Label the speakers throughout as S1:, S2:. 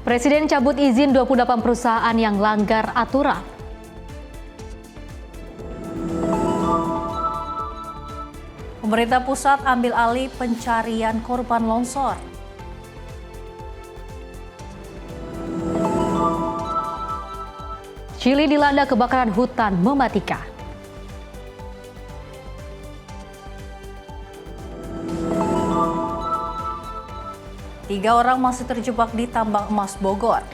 S1: Presiden cabut izin 28 perusahaan yang langgar aturan.
S2: Pemerintah pusat ambil alih pencarian korban longsor.
S1: Chili dilanda kebakaran hutan mematikan.
S2: Tiga orang masih terjebak di tambang emas Bogor.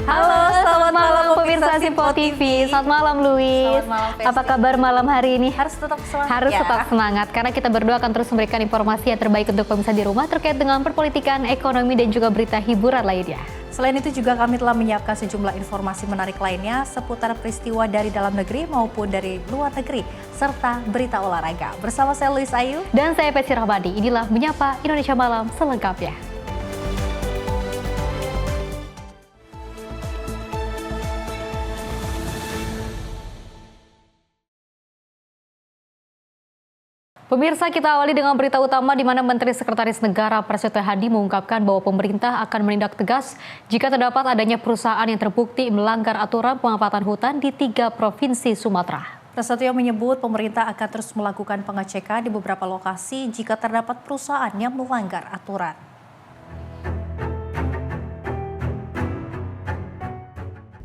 S1: Halo, selamat malam pemirsa Simpo TV. Selamat malam Luis.
S2: Selamat malam, Festi.
S1: Apa kabar malam hari ini?
S2: Harus tetap semangat
S1: Harus
S2: ya.
S1: tetap semangat karena kita berdua akan terus memberikan informasi yang terbaik untuk pemirsa di rumah terkait dengan perpolitikan, ekonomi dan juga berita hiburan lainnya.
S2: Selain itu juga kami telah menyiapkan sejumlah informasi menarik lainnya seputar peristiwa dari dalam negeri maupun dari luar negeri, serta berita olahraga. Bersama saya Luis Ayu.
S1: Dan saya Peci Rahmadi, inilah Menyapa Indonesia Malam selengkapnya. Pemirsa, kita awali dengan berita utama di mana Menteri Sekretaris Negara Prasetyo Hadi mengungkapkan bahwa pemerintah akan menindak tegas jika terdapat adanya perusahaan yang terbukti melanggar aturan pemanfaatan hutan di 3 provinsi Sumatera.
S2: Prasetyo menyebut pemerintah akan terus melakukan pengecekan di beberapa lokasi jika terdapat perusahaan yang melanggar aturan.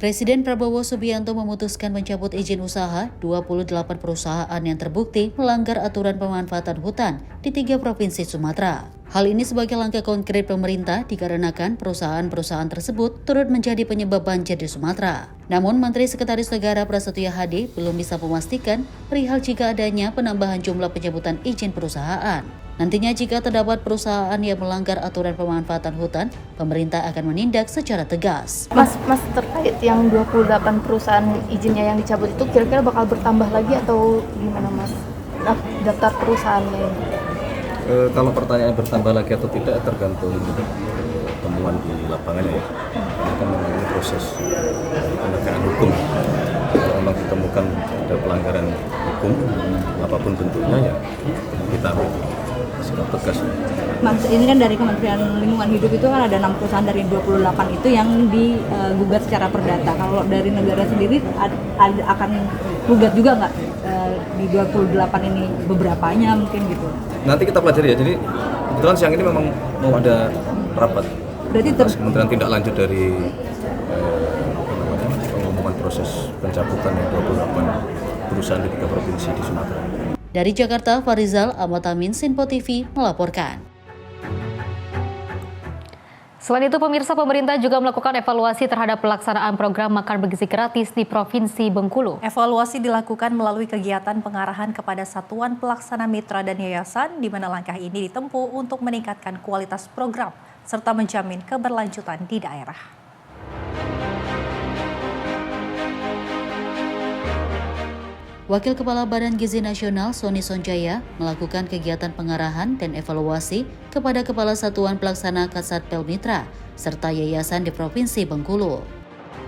S3: Presiden Prabowo Subianto memutuskan mencabut izin usaha 28 perusahaan yang terbukti melanggar aturan pemanfaatan hutan di 3 provinsi Sumatera. Hal ini sebagai langkah konkret pemerintah dikarenakan perusahaan-perusahaan tersebut turut menjadi penyebab banjir di Sumatera. Namun Menteri Sekretaris Negara Prasetyo Hadi belum bisa memastikan perihal jika adanya penambahan jumlah pencabutan izin perusahaan. Nantinya jika terdapat perusahaan yang melanggar aturan pemanfaatan hutan, pemerintah akan menindak secara tegas.
S4: Mas terkait yang 28 perusahaan izinnya yang dicabut itu kira-kira bakal bertambah lagi atau gimana Mas? Daftar perusahaannya.
S5: Kalau pertanyaan bertambah lagi atau tidak tergantung temuan di lapangannya ya. Ini kan memang ini proses penegakan hukum. Kalau memang ditemukan ada pelanggaran hukum apapun bentuknya ya kita sikap tegas.
S6: Mas, ini kan dari Kementerian Lingkungan Hidup itu kan ada 6 perusahaan dari 28 itu yang digugat secara perdata. Kalau dari negara sendiri akan gugat juga nggak di 28 ini beberapanya mungkin gitu?
S5: Nanti kita pelajari ya. Jadi kebetulan siang ini memang mau ada rapat.
S6: Berarti
S5: Kementerian tindak lanjut dari pengumuman proses pencabutan yang 28 perusahaan di 3 provinsi di Sumatera.
S3: Dari Jakarta, Farizal Ahmad Amin, Simpo TV melaporkan.
S1: Selain itu, pemirsa, pemerintah juga melakukan evaluasi terhadap pelaksanaan program makan bergizi gratis di Provinsi Bengkulu.
S2: Evaluasi dilakukan melalui kegiatan pengarahan kepada satuan pelaksana mitra dan yayasan, di mana langkah ini ditempuh untuk meningkatkan kualitas program serta menjamin keberlanjutan di daerah.
S3: Wakil Kepala Badan Gizi Nasional Sony Sonjaya melakukan kegiatan pengarahan dan evaluasi kepada Kepala Satuan Pelaksana Kasatpel Mitra serta yayasan di Provinsi Bengkulu.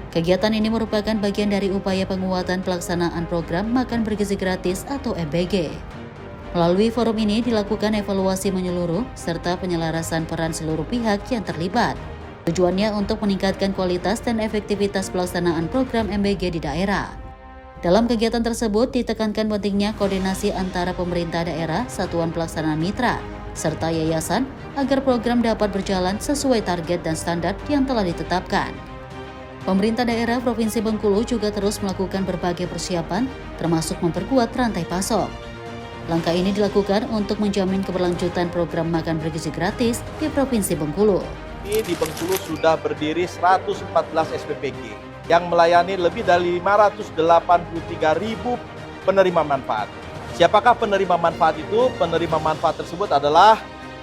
S3: Kegiatan ini merupakan bagian dari upaya penguatan pelaksanaan program makan bergizi gratis atau MBG. Melalui forum ini dilakukan evaluasi menyeluruh serta penyelarasan peran seluruh pihak yang terlibat. Tujuannya untuk meningkatkan kualitas dan efektivitas pelaksanaan program MBG di daerah. Dalam kegiatan tersebut ditekankan pentingnya koordinasi antara pemerintah daerah, satuan pelaksana mitra, serta yayasan agar program dapat berjalan sesuai target dan standar yang telah ditetapkan. Pemerintah daerah Provinsi Bengkulu juga terus melakukan berbagai persiapan, termasuk memperkuat rantai pasok. Langkah ini dilakukan untuk menjamin keberlanjutan program makan bergizi gratis di Provinsi Bengkulu.
S7: Di Bengkulu sudah berdiri 114 SPPG. Yang melayani lebih dari 583.000 penerima manfaat. Siapakah penerima manfaat itu? Penerima manfaat tersebut adalah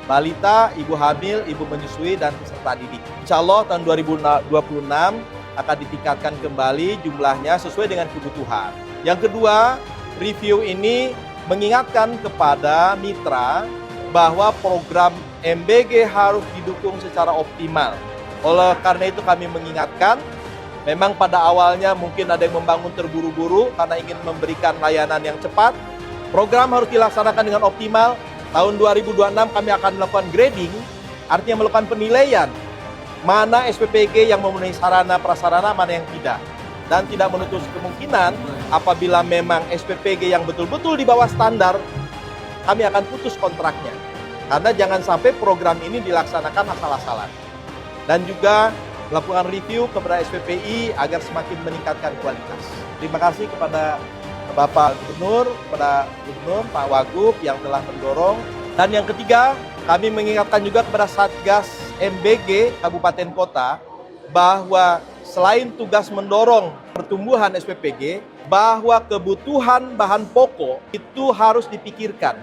S7: balita, ibu hamil, ibu menyusui, dan peserta didik. Insya Allah tahun 2026 akan ditingkatkan kembali jumlahnya sesuai dengan kebutuhan. Yang kedua, review ini mengingatkan kepada mitra bahwa program MBG harus didukung secara optimal. Oleh karena itu kami mengingatkan Memang pada awalnya mungkin ada yang membangun terburu-buru karena ingin memberikan layanan yang cepat. Program harus dilaksanakan dengan optimal. Tahun 2026 kami akan melakukan grading, artinya melakukan penilaian mana SPPG yang memenuhi sarana prasarana, mana yang tidak. Dan tidak menutup kemungkinan apabila memang SPPG yang betul-betul di bawah standar, kami akan putus kontraknya. Karena jangan sampai program ini dilaksanakan asal-asalan. Dan juga melakukan review kepada SPPI agar semakin meningkatkan kualitas. Terima kasih kepada Bapak Gubernur, kepada Gubernur, Pak Wagub yang telah mendorong. Dan yang ketiga, kami mengingatkan juga kepada Satgas MBG Kabupaten Kota bahwa selain tugas mendorong pertumbuhan SPPG, bahwa kebutuhan bahan pokok itu harus dipikirkan.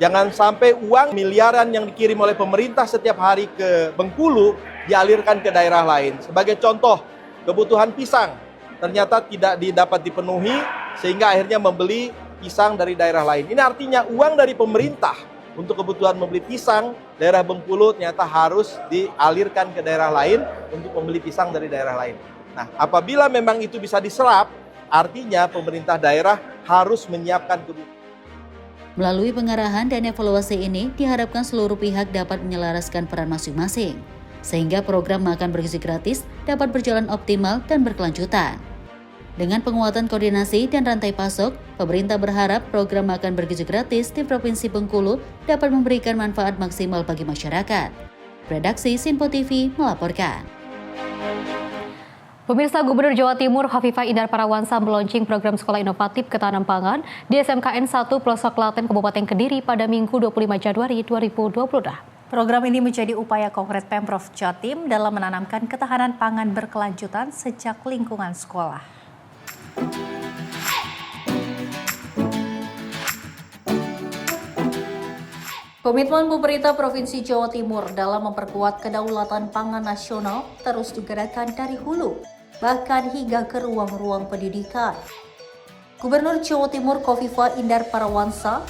S7: Jangan sampai uang miliaran yang dikirim oleh pemerintah setiap hari ke Bengkulu dialirkan ke daerah lain. Sebagai contoh, kebutuhan pisang ternyata tidak dapat dipenuhi sehingga akhirnya membeli pisang dari daerah lain. Ini artinya uang dari pemerintah untuk kebutuhan membeli pisang daerah Bengkulu ternyata harus dialirkan ke daerah lain untuk membeli pisang dari daerah lain. Nah, apabila memang itu bisa diserap, artinya pemerintah daerah harus menyiapkan kebutuhan.
S3: Melalui pengarahan dan evaluasi ini, diharapkan seluruh pihak dapat menyelaraskan peran masing-masing, sehingga program makan bergizi gratis dapat berjalan optimal dan berkelanjutan. Dengan penguatan koordinasi dan rantai pasok, pemerintah berharap program makan bergizi gratis di Provinsi Bengkulu dapat memberikan manfaat maksimal bagi masyarakat. Redaksi Sinpo TV melaporkan.
S1: Pemirsa, Gubernur Jawa Timur Khofifah Indar Parawansa meluncing program sekolah inovatif ketahanan pangan di SMKN 1 Pelosok Klaten Kabupaten Kediri pada Minggu 25 Januari 2020.
S2: Program ini menjadi upaya konkret Pemprov Jatim dalam menanamkan ketahanan pangan berkelanjutan sejak lingkungan sekolah. Komitmen pemerintah Provinsi Jawa Timur dalam memperkuat kedaulatan pangan nasional terus digerakkan dari hulu, bahkan hingga ke ruang-ruang pendidikan. Gubernur Jawa Timur Khofifah Indar Parawansa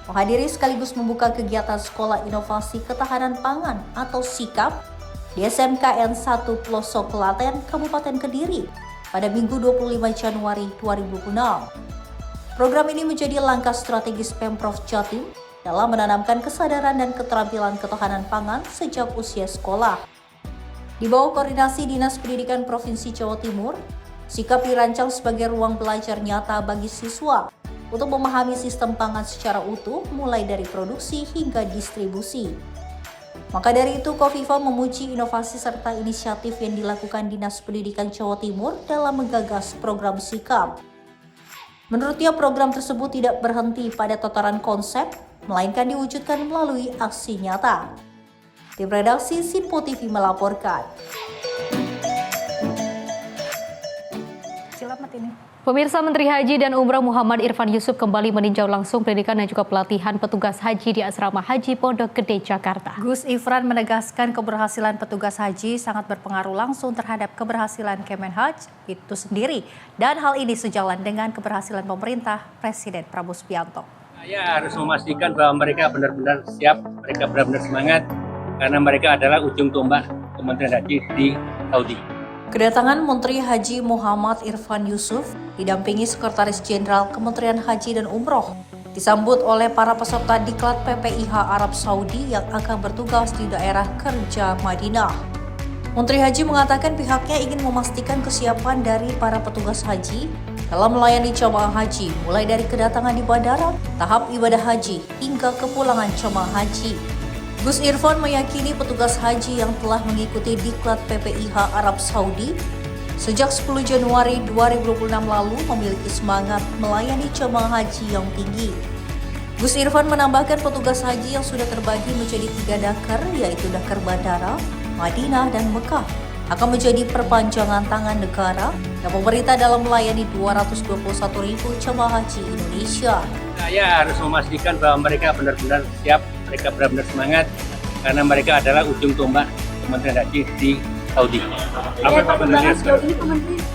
S2: menghadiri sekaligus membuka kegiatan Sekolah Inovasi Ketahanan Pangan atau SIKAP di SMKN 1 Pelosok Klaten, Kabupaten Kediri pada Minggu 25 Januari 2026. Program ini menjadi langkah strategis Pemprov Jatim dalam menanamkan kesadaran dan keterampilan ketahanan pangan sejak usia sekolah. Di bawah koordinasi Dinas Pendidikan Provinsi Jawa Timur, SIKAP dirancang sebagai ruang belajar nyata bagi siswa untuk memahami sistem pangan secara utuh mulai dari produksi hingga distribusi. Maka dari itu, Khofifah memuji inovasi serta inisiatif yang dilakukan Dinas Pendidikan Jawa Timur dalam menggagas program SIKAP. Menurutnya, program tersebut tidak berhenti pada tataran konsep, melainkan diwujudkan melalui aksi nyata. Tim redaksi Sinpo TV melaporkan. Selamat ini.
S1: Pemirsa, Menteri Haji dan Umroh Muhammad Irfan Yusuf kembali meninjau langsung pendidikan dan juga pelatihan petugas haji di Asrama Haji Pondok Gede, Jakarta.
S2: Gus Ifran menegaskan keberhasilan petugas haji sangat berpengaruh langsung terhadap keberhasilan Kemenhaj itu sendiri. Dan hal ini sejalan dengan keberhasilan pemerintah Presiden Prabowo Subianto.
S8: Saya harus memastikan bahwa mereka benar-benar siap, mereka benar-benar semangat, karena mereka adalah ujung tombak Kementerian Haji di Saudi.
S2: Kedatangan Menteri Haji Muhammad Irfan Yusuf didampingi Sekretaris Jenderal Kementerian Haji dan Umroh disambut oleh para peserta diklat PPIH Arab Saudi yang akan bertugas di daerah kerja Madinah. Menteri Haji mengatakan pihaknya ingin memastikan kesiapan dari para petugas haji dalam melayani jamaah haji mulai dari kedatangan di bandara, tahap ibadah haji hingga kepulangan jamaah haji. Gus Irfan meyakini petugas haji yang telah mengikuti diklat PPIH Arab Saudi sejak 10 Januari 2026 lalu memiliki semangat melayani jemaah haji yang tinggi. Gus Irfan menambahkan petugas haji yang sudah terbagi menjadi 3 dakar, yaitu dakar bandara, Madinah, dan Mekah, akan menjadi perpanjangan tangan negara dan pemerintah dalam melayani 221.000 jemaah haji Indonesia.
S8: Saya harus memastikan bahwa mereka benar-benar siap, mereka benar-benar semangat, karena mereka adalah ujung tombak Kementerian Haji di Saudi.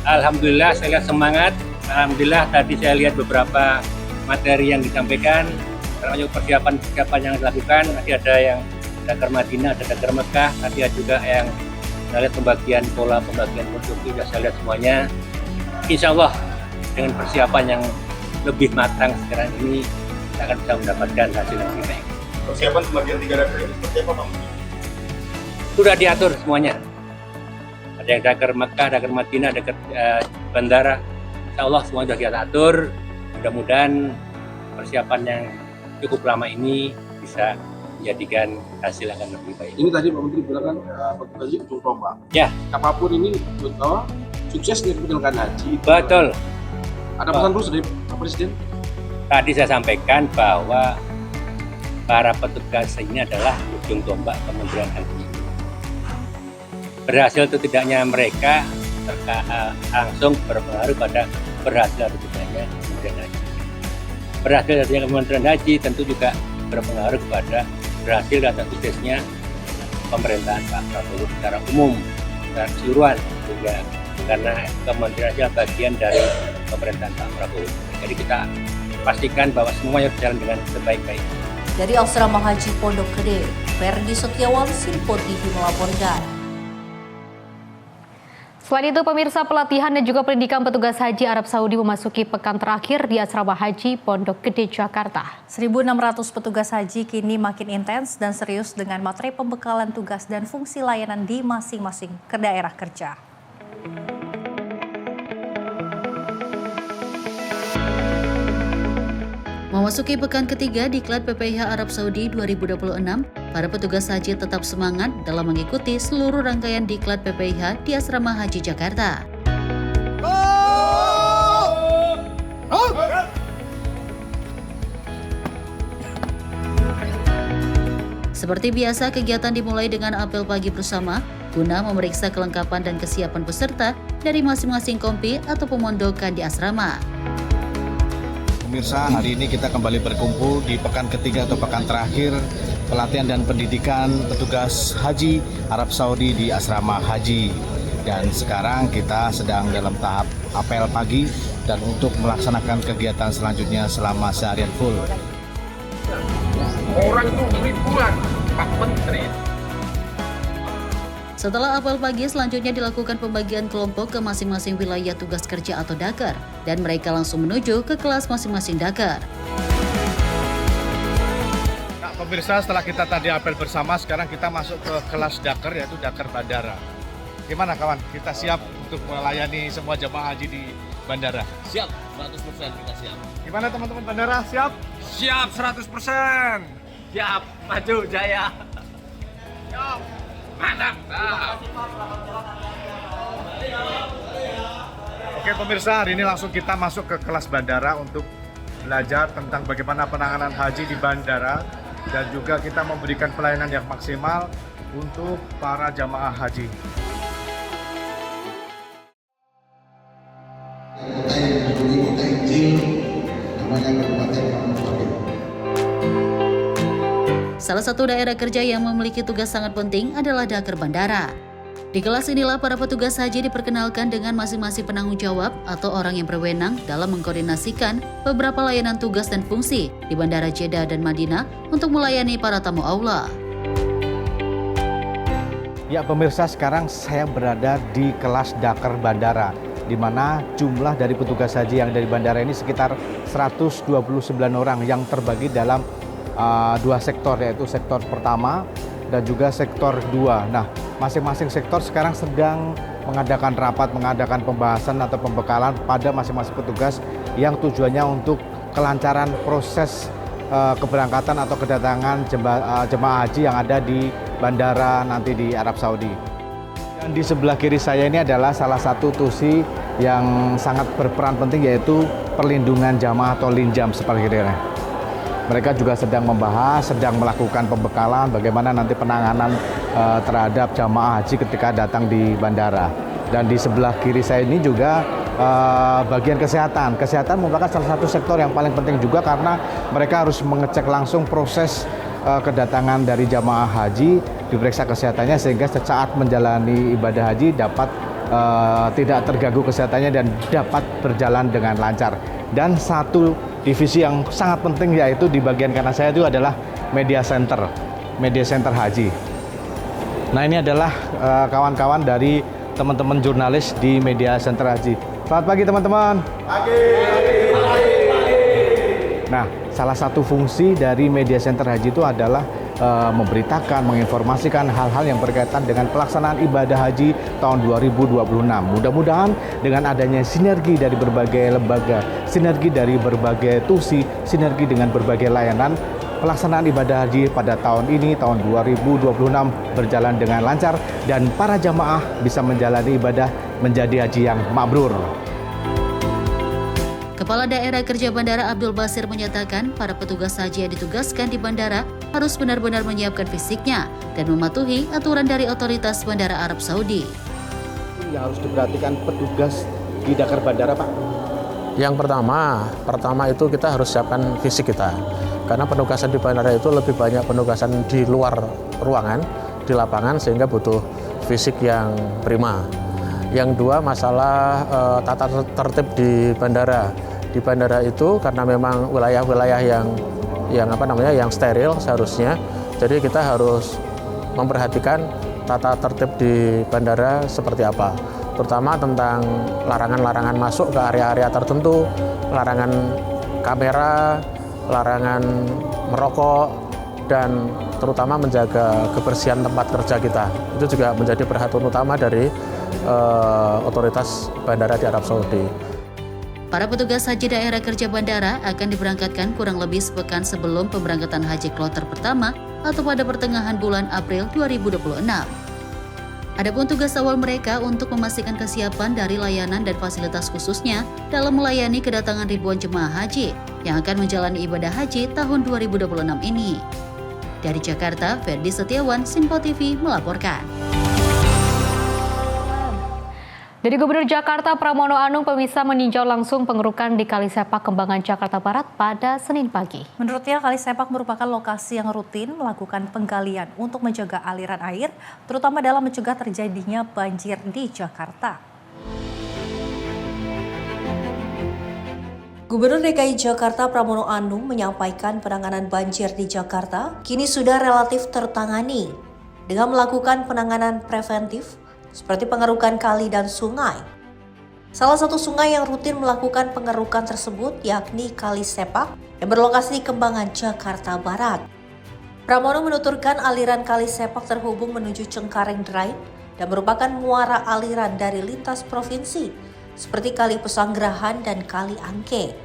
S8: Alhamdulillah saya lihat semangat. Alhamdulillah tadi saya lihat beberapa materi yang disampaikan, termasuk persiapan yang dilakukan. Nanti ada yang dakar Madinah, ada dakar Mekah, nanti ada juga yang Saya lihat pola pembagian konsumsi sudah saya lihat semuanya. Insya Allah dengan persiapan yang lebih matang sekarang ini kita akan bisa mendapatkan hasil yang lebih baik.
S9: Persiapan pembagian 3 dapur ini seperti apa, Pak?
S8: Sudah diatur semuanya. Ada yang dagger Mekah, dagger Madinah, dagger bandara. Insya Allah semua sudah kita atur. Mudah-mudahan persiapan yang cukup lama ini bisa menjadikan hasil yang akan lebih baik.
S9: Ini tadi Pak Menteri bilang petugas ujung tombak.
S8: Ya.
S9: Apapun ini sukses dari penyelenggaraan haji.
S8: Betul.
S9: Ada pesan khusus dari Pak Presiden?
S8: Tadi saya sampaikan bahwa para petugas ini adalah ujung tombak Kementerian Haji. Berhasil atau tidaknya mereka langsung berpengaruh pada berhasil atau tidaknya Kementerian Haji. Berhasil atau tidaknya Kementerian Haji tentu juga berpengaruh kepada berhasil dan suksesnya pemerintahan Pak Prabowo secara umum, secara keseluruhan juga, karena Kementerian Haji adalah bagian dari pemerintahan Pak Prabowo. Jadi kita pastikan bahwa semuanya berjalan dengan sebaik-baiknya.
S2: Dari Asrama Haji Pondok Gede, Ferdi Setiawan, Simpo TV melaporkan.
S1: Selain itu, pemirsa, pelatihan dan juga pendidikan petugas haji Arab Saudi memasuki pekan terakhir di Asrama Haji Pondok Gede, Jakarta. 1.600 petugas haji kini makin intens dan serius dengan materi pembekalan tugas dan fungsi layanan di masing-masing ke daerah kerja.
S3: Memasuki pekan ketiga diklat PPIH Arab Saudi 2026, para petugas haji tetap semangat dalam mengikuti seluruh rangkaian diklat PPIH di Asrama Haji Jakarta. Seperti biasa, kegiatan dimulai dengan apel pagi bersama guna memeriksa kelengkapan dan kesiapan peserta dari masing-masing kompi atau pemondokan di asrama.
S10: Pemirsa, hari ini kita kembali berkumpul di pekan ketiga atau pekan terakhir pelatihan dan pendidikan petugas haji Arab Saudi di Asrama Haji. Dan sekarang kita sedang dalam tahap apel pagi dan untuk melaksanakan kegiatan selanjutnya selama seharian full.
S9: Orang itu ribuan, Pak Menteri.
S3: Setelah apel pagi, selanjutnya dilakukan pembagian kelompok ke masing-masing wilayah tugas kerja atau Dakar, dan mereka langsung menuju ke kelas masing-masing Dakar.
S10: Nah, pemirsa, setelah kita tadi apel bersama, sekarang kita masuk ke kelas Dakar, yaitu Dakar Bandara. Gimana kawan, kita siap untuk melayani semua jemaah haji di bandara?
S11: Siap, 100% kita siap.
S10: Gimana teman-teman bandara, siap?
S11: Siap 100%. Siap, maju jaya. Siap. Mantap.
S10: Oke pemirsa, hari ini langsung kita masuk ke kelas bandara untuk belajar tentang bagaimana penanganan haji di bandara dan juga kita memberikan pelayanan yang maksimal untuk para jamaah haji.
S3: Salah satu daerah kerja yang memiliki tugas sangat penting adalah Dakar Bandara. Di kelas inilah para petugas haji diperkenalkan dengan masing-masing penanggung jawab atau orang yang berwenang dalam mengkoordinasikan beberapa layanan tugas dan fungsi di Bandara Jeddah dan Madinah untuk melayani para tamu Allah.
S10: Ya pemirsa, sekarang saya berada di kelas Dakar Bandara, di mana jumlah dari petugas haji yang dari bandara ini sekitar 129 orang yang terbagi dalam dua sektor, yaitu sektor pertama dan juga sektor 2. Nah, masing-masing sektor sekarang sedang mengadakan rapat, mengadakan pembahasan atau pembekalan pada masing-masing petugas yang tujuannya untuk kelancaran proses keberangkatan atau kedatangan jemaah haji yang ada di bandara nanti di Arab Saudi. Dan di sebelah kiri saya ini adalah salah satu tusi yang sangat berperan penting, yaitu perlindungan jamaah atau linjam seperti ini. Mereka juga sedang membahas, sedang melakukan pembekalan bagaimana nanti penanganan terhadap jamaah haji ketika datang di bandara. Dan di sebelah kiri saya ini juga bagian kesehatan. Kesehatan merupakan salah satu sektor yang paling penting juga karena mereka harus mengecek langsung proses kedatangan dari jamaah haji, diperiksa kesehatannya sehingga sesaat menjalani ibadah haji dapat tidak terganggu kesehatannya dan dapat berjalan dengan lancar. Dan satu divisi yang sangat penting yaitu di bagian kanan saya itu adalah media center haji. Nah, ini adalah kawan-kawan dari teman-teman jurnalis di Media Center Haji. Selamat pagi teman-teman. Pagi. Nah, salah satu fungsi dari Media Center Haji itu adalah memberitakan, menginformasikan hal-hal yang berkaitan dengan pelaksanaan ibadah haji tahun 2026. Mudah-mudahan dengan adanya sinergi dari berbagai lembaga, sinergi dari berbagai tusi, sinergi dengan berbagai layanan, pelaksanaan ibadah haji pada tahun ini, tahun 2026 berjalan dengan lancar dan para jamaah bisa menjalani ibadah menjadi haji yang mabrur.
S3: Kepala Daerah Kerja Bandara Abdul Basir menyatakan para petugas haji yang ditugaskan di bandara harus benar-benar menyiapkan fisiknya dan mematuhi aturan dari otoritas Bandara Arab Saudi.
S10: Yang harus diperhatikan petugas di Dakar Bandara, Pak?
S12: Yang pertama itu kita harus siapkan fisik kita. Karena penugasan di bandara itu lebih banyak penugasan di luar ruangan, di lapangan, sehingga butuh fisik yang prima. Yang dua, masalah tata tertib di bandara. Di bandara itu karena memang wilayah-wilayah yang steril seharusnya, jadi kita harus memperhatikan tata tertib di bandara seperti apa. Terutama tentang larangan-larangan masuk ke area-area tertentu, larangan kamera, larangan merokok, dan terutama menjaga kebersihan tempat kerja kita. Itu juga menjadi perhatian utama dari otoritas bandara di Arab Saudi.
S3: Para petugas haji daerah kerja bandara akan diberangkatkan kurang lebih sepekan sebelum pemberangkatan haji kloter pertama atau pada pertengahan bulan April 2026. Adapun tugas awal mereka untuk memastikan kesiapan dari layanan dan fasilitas khususnya dalam melayani kedatangan ribuan jemaah haji yang akan menjalani ibadah haji tahun 2026 ini. Dari Jakarta, Ferdi Setiawan, Sinpo TV melaporkan.
S1: Dari Gubernur Jakarta Pramono Anung Pemirsa meninjau langsung pengerukan di Kali Sepak Kembangan Jakarta Barat pada Senin pagi.
S2: Menurutnya, Kali Sepak merupakan lokasi yang rutin melakukan penggalian untuk menjaga aliran air, terutama dalam mencegah terjadinya banjir di Jakarta. Gubernur DKI Jakarta Pramono Anung menyampaikan penanganan banjir di Jakarta kini sudah relatif tertangani dengan melakukan penanganan preventif seperti pengerukan kali dan sungai. Salah satu sungai yang rutin melakukan pengerukan tersebut yakni Kali Sepak yang berlokasi di Kembangan, Jakarta Barat. Pramono menuturkan aliran Kali Sepak terhubung menuju Cengkareng Drain dan merupakan muara aliran dari lintas provinsi seperti Kali Pesanggerahan dan Kali Angke.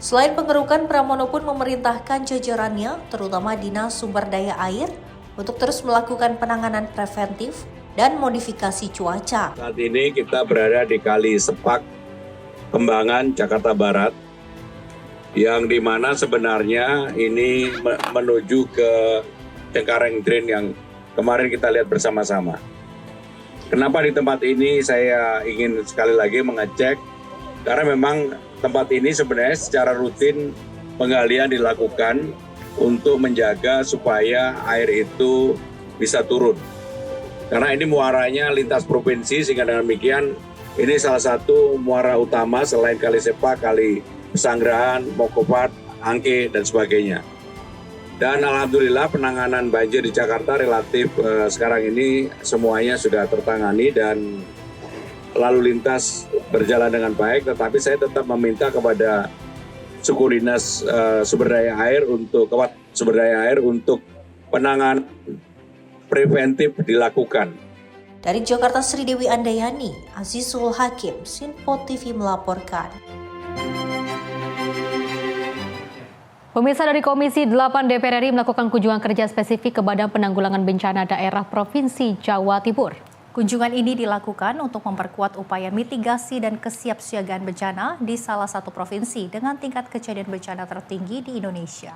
S2: Selain pengerukan, Pramono pun memerintahkan jajarannya, terutama Dinas Sumber Daya Air, untuk terus melakukan penanganan preventif dan modifikasi cuaca.
S13: Saat ini kita berada di Kali Sepak Kembangan, Jakarta Barat, yang dimana sebenarnya ini menuju ke Cengkareng Drain yang kemarin kita lihat bersama-sama. Kenapa di tempat ini saya ingin sekali lagi mengecek, karena memang tempat ini sebenarnya secara rutin penggalian dilakukan untuk menjaga supaya air itu bisa turun. Karena ini muaranya lintas provinsi, sehingga dengan demikian ini salah satu muara utama selain Kali Sepak, Kali Pesanggerahan, Mokopat, Angke, dan sebagainya. Dan alhamdulillah penanganan banjir di Jakarta relatif sekarang ini semuanya sudah tertangani dan lalu lintas berjalan dengan baik. Tetapi saya tetap meminta kepada suku dinas sumber daya air untuk penanganan preventif dilakukan.
S2: Dari Jakarta, Sri Dewi Andayani, Azizul Hakim, Sinpo TV melaporkan.
S1: Pemirsa, dari Komisi 8 DPR RI melakukan kunjungan kerja spesifik ke Badan Penanggulangan Bencana Daerah Provinsi Jawa Timur.
S2: Kunjungan ini dilakukan untuk memperkuat upaya mitigasi dan kesiapsiagaan bencana di salah satu provinsi dengan tingkat kejadian bencana tertinggi di Indonesia.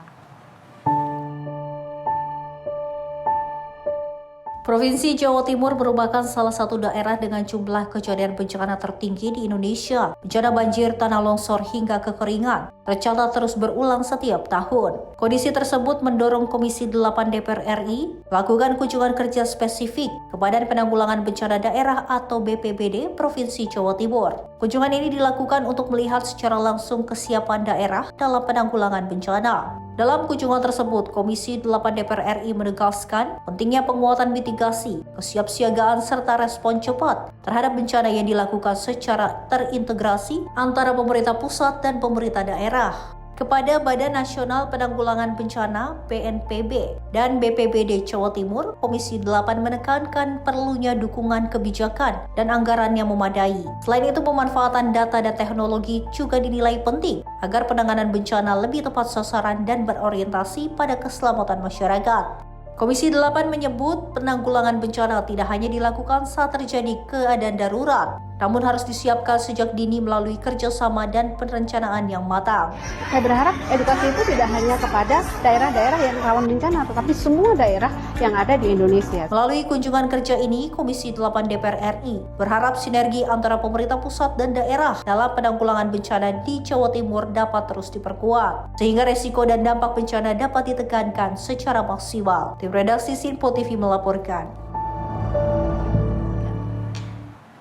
S2: Provinsi Jawa Timur merupakan salah satu daerah dengan jumlah kejadian bencana tertinggi di Indonesia, bencana banjir, tanah longsor hingga kekeringan. rencana terus berulang setiap tahun. Kondisi tersebut mendorong Komisi 8 DPR RI melakukan kunjungan kerja spesifik ke Badan Penanggulangan Bencana Daerah atau BPBD Provinsi Jawa Timur. Kunjungan ini dilakukan untuk melihat secara langsung kesiapan daerah dalam penanggulangan bencana. Dalam kunjungan tersebut, Komisi 8 DPR RI menegaskan pentingnya penguatan mitigasi, kesiapsiagaan serta respon cepat terhadap bencana yang dilakukan secara terintegrasi antara pemerintah pusat dan pemerintah daerah. Kepada Badan Nasional Penanggulangan Bencana (BNPB) dan BPBD Jawa Timur, Komisi 8 menekankan perlunya dukungan kebijakan dan anggaran yang memadai. Selain itu, pemanfaatan data dan teknologi juga dinilai penting agar penanganan bencana lebih tepat sasaran dan berorientasi pada keselamatan masyarakat. Komisi 8 menyebut penanggulangan bencana tidak hanya dilakukan saat terjadi keadaan darurat, namun harus disiapkan sejak dini melalui kerjasama dan perencanaan yang matang.
S14: Saya berharap edukasi itu tidak hanya kepada daerah-daerah yang rawan bencana, tetapi semua daerah yang ada di Indonesia.
S2: Melalui kunjungan kerja ini, Komisi 8 DPR RI berharap sinergi antara pemerintah pusat dan daerah dalam penanggulangan bencana di Jawa Timur dapat terus diperkuat, sehingga resiko dan dampak bencana dapat ditekankan secara maksimal. Tim redaksi Sinpo TV melaporkan.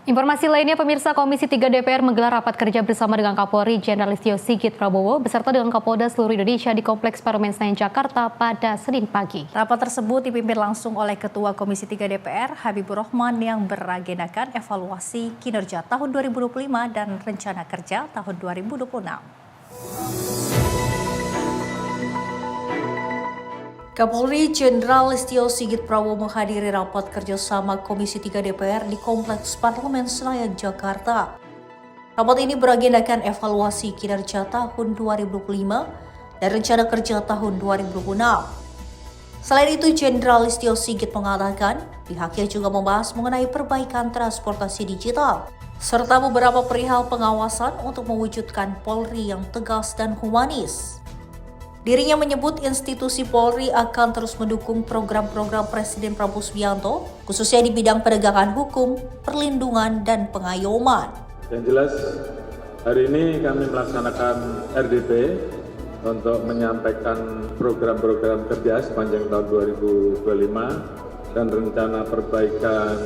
S1: Informasi lainnya, pemirsa, Komisi 3 DPR menggelar rapat kerja bersama dengan Kapolri Jenderal Listio Sigit Prabowo beserta dengan Kapolda seluruh Indonesia di Kompleks Parlemen Senayan, Jakarta pada Senin pagi.
S2: Rapat tersebut dipimpin langsung oleh Ketua Komisi 3 DPR Habibur Rahman yang beragendakan evaluasi kinerja tahun 2025 dan rencana kerja tahun 2026. Kapolri Jenderal Listio Sigit Prabowo menghadiri rapat kerjasama Komisi 3 DPR di Kompleks Parlemen Senayan, Jakarta. Rapat ini beragendakan evaluasi kinerja tahun 2025 dan rencana kerja tahun 2026. Selain itu, Jenderal Listio Sigit mengatakan pihaknya juga membahas mengenai perbaikan transportasi digital, serta beberapa perihal pengawasan untuk mewujudkan Polri yang tegas dan humanis. Dirinya menyebut institusi Polri akan terus mendukung program-program Presiden Prabowo Subianto, khususnya di bidang penegakan hukum, perlindungan, dan pengayoman.
S15: Yang jelas, hari ini kami melaksanakan RDP untuk menyampaikan program-program kerja sepanjang tahun 2025 dan rencana perbaikan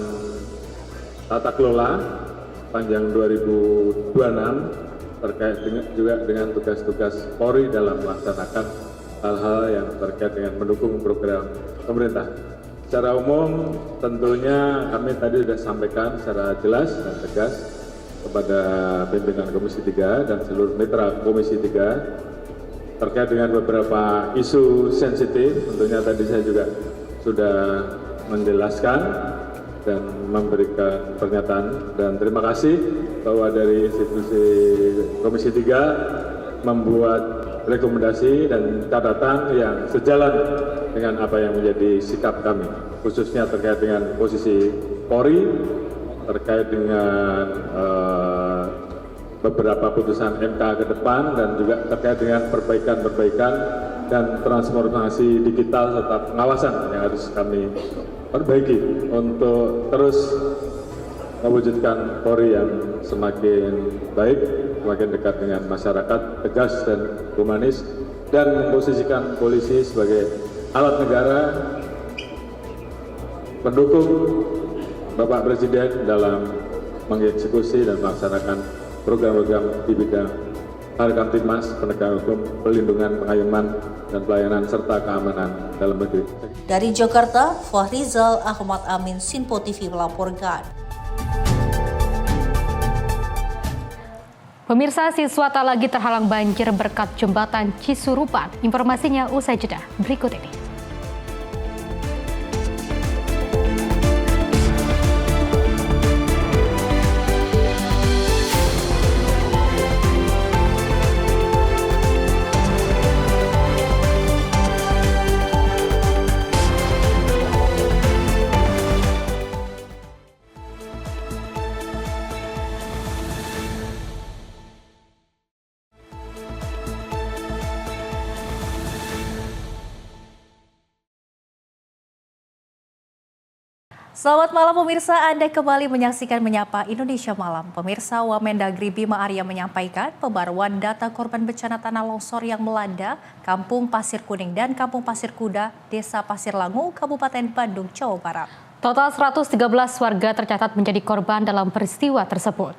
S15: tata kelola sepanjang 2026. Terkait juga dengan tugas-tugas Polri dalam melaksanakan hal-hal yang terkait dengan mendukung program pemerintah. Secara umum tentunya kami tadi sudah sampaikan secara jelas dan tegas kepada pimpinan Komisi 3 dan seluruh mitra Komisi 3 terkait dengan beberapa isu sensitif. Tentunya tadi saya juga sudah menjelaskan dan memberikan pernyataan, dan terima kasih bahwa dari institusi Komisi 3 membuat rekomendasi dan catatan yang sejalan dengan apa yang menjadi sikap kami, khususnya terkait dengan posisi Polri, terkait dengan beberapa putusan MK ke depan, dan juga terkait dengan perbaikan dan transformasi digital serta pengawasan yang harus kami perbaiki untuk terus mewujudkan Polri yang semakin baik, semakin dekat dengan masyarakat, tegas dan humanis, dan memposisikan polisi sebagai alat negara pendukung Bapak Presiden dalam mengeksekusi dan melaksanakan program-program di bidang Kamtibmas, penegakan hukum, perlindungan, pengayoman, dan pelayanan serta keamanan dalam negeri.
S2: Dari Jakarta, Fahrizal Ahmad Amin, Sinpo TV melaporkan.
S1: Pemirsa, siswa tak lagi terhalang banjir berkat jembatan Cisurupan. Informasinya usai jeda berikut ini.
S2: Selamat malam pemirsa, Anda kembali menyaksikan Menyapa Indonesia Malam. Pemirsa, Wamendagri Bima Arya menyampaikan pembaruan data korban bencana tanah longsor yang melanda Kampung Pasir Kuning dan Kampung Pasir Kuda, Desa Pasir Langu, Kabupaten Bandung, Jawa Barat.
S1: Total 113 warga tercatat menjadi korban dalam peristiwa tersebut.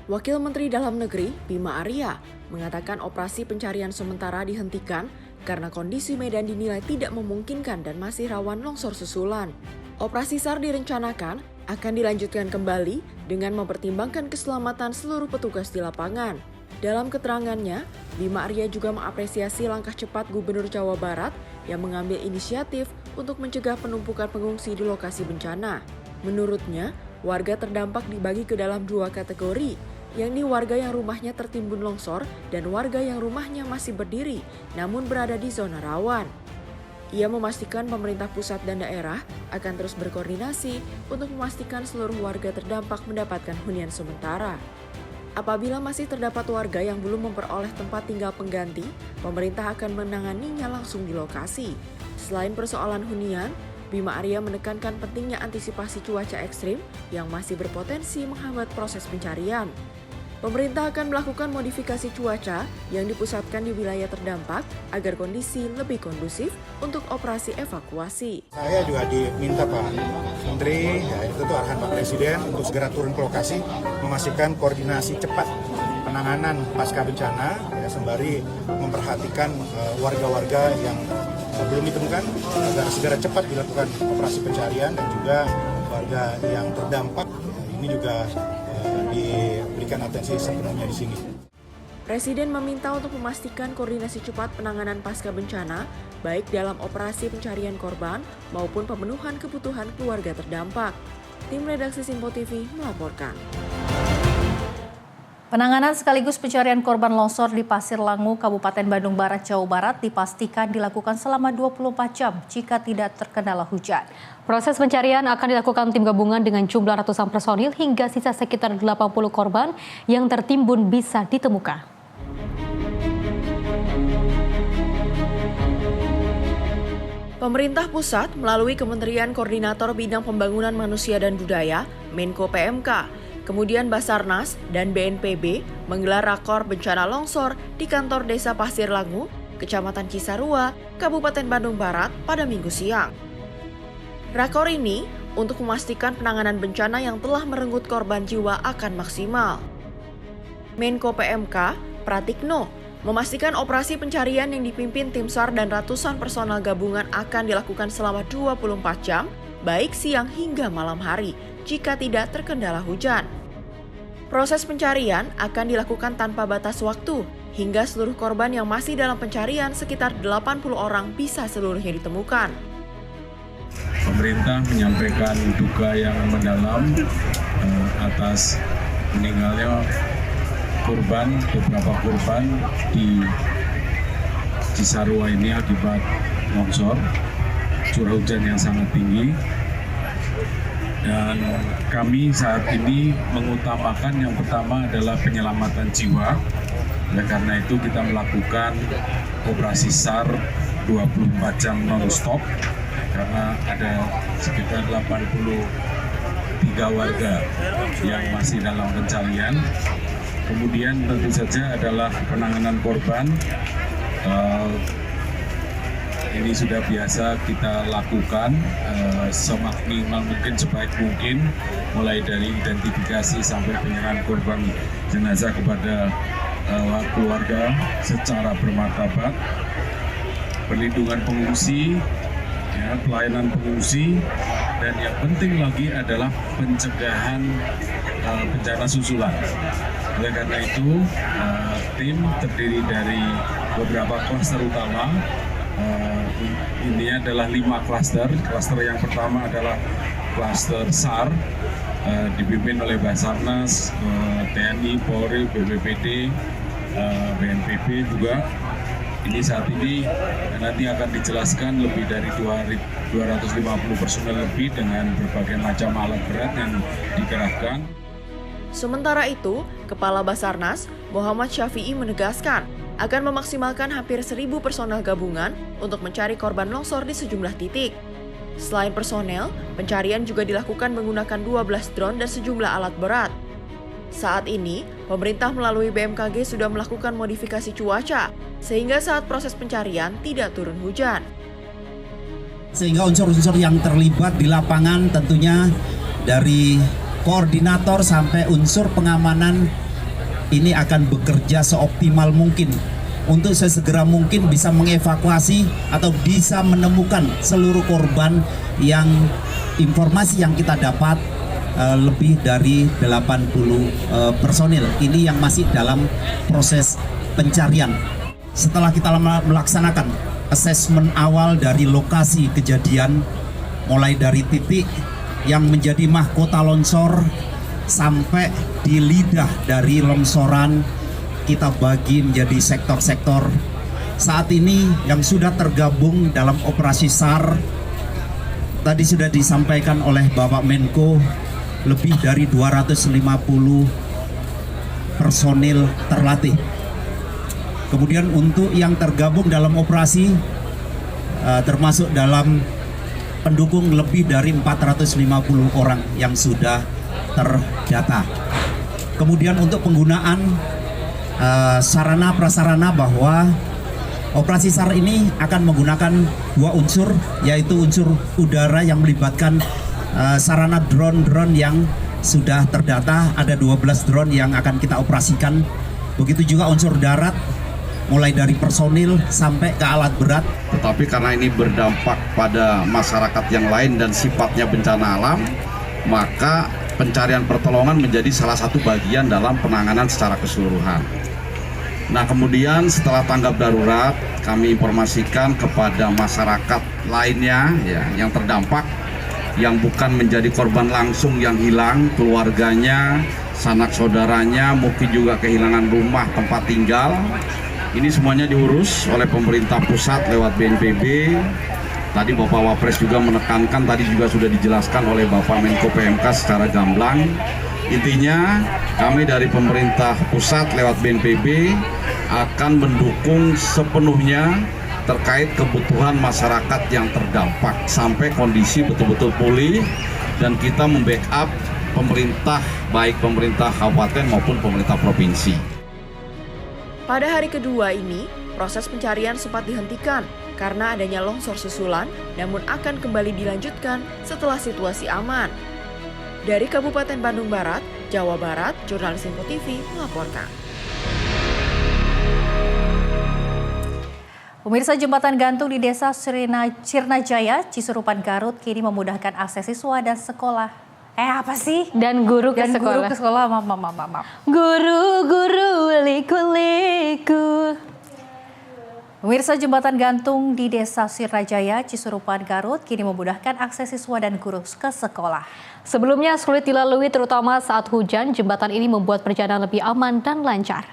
S16: Wakil Menteri Dalam Negeri Bima Arya mengatakan operasi pencarian sementara dihentikan karena kondisi medan dinilai tidak memungkinkan dan masih rawan longsor susulan. Operasi SAR direncanakan akan dilanjutkan kembali dengan mempertimbangkan keselamatan seluruh petugas di lapangan. Dalam keterangannya, Bima Arya juga mengapresiasi langkah cepat Gubernur Jawa Barat yang mengambil inisiatif untuk mencegah penumpukan pengungsi di lokasi bencana. Menurutnya, warga terdampak dibagi ke dalam 2 kategori, yakni warga yang rumahnya tertimbun longsor dan warga yang rumahnya masih berdiri namun berada di zona rawan. Ia memastikan pemerintah pusat dan daerah akan terus berkoordinasi untuk memastikan seluruh warga terdampak mendapatkan hunian sementara. Apabila masih terdapat warga yang belum memperoleh tempat tinggal pengganti, pemerintah akan menanganinya langsung di lokasi. Selain persoalan hunian, Bima Arya menekankan pentingnya antisipasi cuaca ekstrim yang masih berpotensi menghambat proses pencarian. Pemerintah akan melakukan modifikasi cuaca yang dipusatkan di wilayah terdampak agar kondisi lebih kondusif untuk operasi evakuasi.
S17: Saya juga diminta Pak Menteri, ya itu tuh arahan Pak Presiden untuk segera turun ke lokasi, memastikan koordinasi cepat penanganan pasca bencana, ya, sembari memperhatikan warga-warga yang belum ditemukan agar segera cepat dilakukan operasi pencarian, dan juga warga yang terdampak ini juga diberikan atensi sepenuhnya di sini.
S16: Presiden meminta untuk memastikan koordinasi cepat penanganan pasca bencana, baik dalam operasi pencarian korban maupun pemenuhan kebutuhan keluarga terdampak. Tim redaksi Simpo TV melaporkan.
S2: Penanganan sekaligus pencarian korban longsor di Pasir Langu, Kabupaten Bandung Barat, Jawa Barat dipastikan dilakukan selama 24 jam jika tidak terkendala hujan.
S1: Proses pencarian akan dilakukan tim gabungan dengan jumlah ratusan personil hingga sisa sekitar 80 korban yang tertimbun bisa ditemukan.
S16: Pemerintah pusat melalui Kementerian Koordinator Bidang Pembangunan Manusia dan Budaya, Menko PMK, kemudian Basarnas dan BNPB menggelar rakor bencana longsor di kantor Desa Pasir Langu, Kecamatan Cisarua, Kabupaten Bandung Barat pada Minggu siang. Rakor ini untuk memastikan penanganan bencana yang telah merenggut korban jiwa akan maksimal. Menko PMK, Pratikno, memastikan operasi pencarian yang dipimpin tim SAR dan ratusan personel gabungan akan dilakukan selama 24 jam, baik siang hingga malam hari, jika tidak terkendala hujan. Proses pencarian akan dilakukan tanpa batas waktu, hingga seluruh korban yang masih dalam pencarian sekitar 80 orang bisa seluruhnya ditemukan.
S15: Pemerintah menyampaikan duka yang mendalam atas meninggalnya beberapa korban di Cisarua ini akibat longsor, curah hujan yang sangat tinggi. Dan kami saat ini mengutamakan yang pertama adalah penyelamatan jiwa. Oleh karena itu kita melakukan operasi SAR 24 jam non-stop karena ada sekitar 83 warga yang masih dalam pencarian. Kemudian tentu saja adalah penanganan korban. Ini sudah biasa kita lakukan semaksimal mungkin, sebaik mungkin, mulai dari identifikasi sampai penyerahan korban jenazah kepada keluarga secara bermartabat, perlindungan pengungsi, ya, pelayanan pengungsi, dan yang penting lagi adalah pencegahan bencana susulan. Oleh karena itu, tim terdiri dari beberapa klaster utama. Ini adalah 5 klaster. Klaster yang pertama adalah klaster SAR, dipimpin oleh Basarnas, TNI, Polri, BPBD, BNPB juga. Ini saat ini nanti akan dijelaskan lebih dari 250 personel lebih dengan berbagai macam alat berat yang dikerahkan.
S16: Sementara itu, Kepala Basarnas Muhammad Syafi'i menegaskan akan memaksimalkan hampir 1.000 personel gabungan untuk mencari korban longsor di sejumlah titik. Selain personel, pencarian juga dilakukan menggunakan 12 drone dan sejumlah alat berat. Saat ini, pemerintah melalui BMKG sudah melakukan modifikasi cuaca, sehingga saat proses pencarian tidak turun hujan.
S18: Sehingga unsur-unsur yang terlibat di lapangan tentunya dari koordinator sampai unsur pengamanan ini akan bekerja seoptimal mungkin untuk sesegera mungkin bisa mengevakuasi atau bisa menemukan seluruh korban yang informasi yang kita dapat lebih dari 80 personil. Ini yang masih dalam proses pencarian. Setelah kita melaksanakan asesmen awal dari lokasi kejadian, mulai dari titik yang menjadi mahkota longsor sampai di lidah dari longsoran, kita bagi menjadi sektor-sektor. Saat ini yang sudah tergabung dalam operasi SAR, tadi sudah disampaikan oleh Bapak Menko, lebih dari 250 personil terlatih. Kemudian untuk yang tergabung dalam operasi, termasuk dalam pendukung lebih dari 450 orang yang sudah terdata. Kemudian untuk penggunaan sarana prasarana, bahwa operasi SAR ini akan menggunakan 2 unsur, yaitu unsur udara yang melibatkan sarana drone yang sudah terdata, ada 12 drone yang akan kita operasikan. Begitu juga unsur darat, mulai dari personil sampai ke alat berat.
S19: Tetapi karena ini berdampak pada masyarakat yang lain dan sifatnya bencana alam, maka pencarian pertolongan menjadi salah satu bagian dalam penanganan secara keseluruhan. Nah, kemudian setelah tanggap darurat, kami informasikan kepada masyarakat lainnya ya, yang terdampak, yang bukan menjadi korban langsung yang hilang, keluarganya, sanak saudaranya, mungkin juga kehilangan rumah tempat tinggal. Ini semuanya diurus oleh pemerintah pusat lewat BNPB. Tadi Bapak Wapres juga menekankan, tadi juga sudah dijelaskan oleh Bapak Menko PMK secara gamblang. Intinya kami dari pemerintah pusat lewat BNPB akan mendukung sepenuhnya terkait kebutuhan masyarakat yang terdampak sampai kondisi betul-betul pulih, dan kita membackup pemerintah, baik pemerintah kabupaten maupun pemerintah provinsi.
S16: Pada hari kedua ini, proses pencarian sempat dihentikan karena adanya longsor susulan, namun akan kembali dilanjutkan setelah situasi aman. Dari Kabupaten Bandung Barat, Jawa Barat, Jurnalis Info TV melaporkan.
S2: Pemirsa, jembatan gantung di Desa Sirnajaya, Cisurupan, Garut kini memudahkan akses siswa dan sekolah. Apa sih?
S1: Dan guru ke sekolah.
S2: Guru ke sekolah, maaf.
S1: Guru, liku-liku.
S2: Pemirsa, jembatan gantung di Desa Sirnajaya, Cisurupan, Garut kini memudahkan akses siswa dan guru ke sekolah.
S1: Sebelumnya sulit dilalui terutama saat hujan, jembatan ini membuat perjalanan lebih aman dan lancar.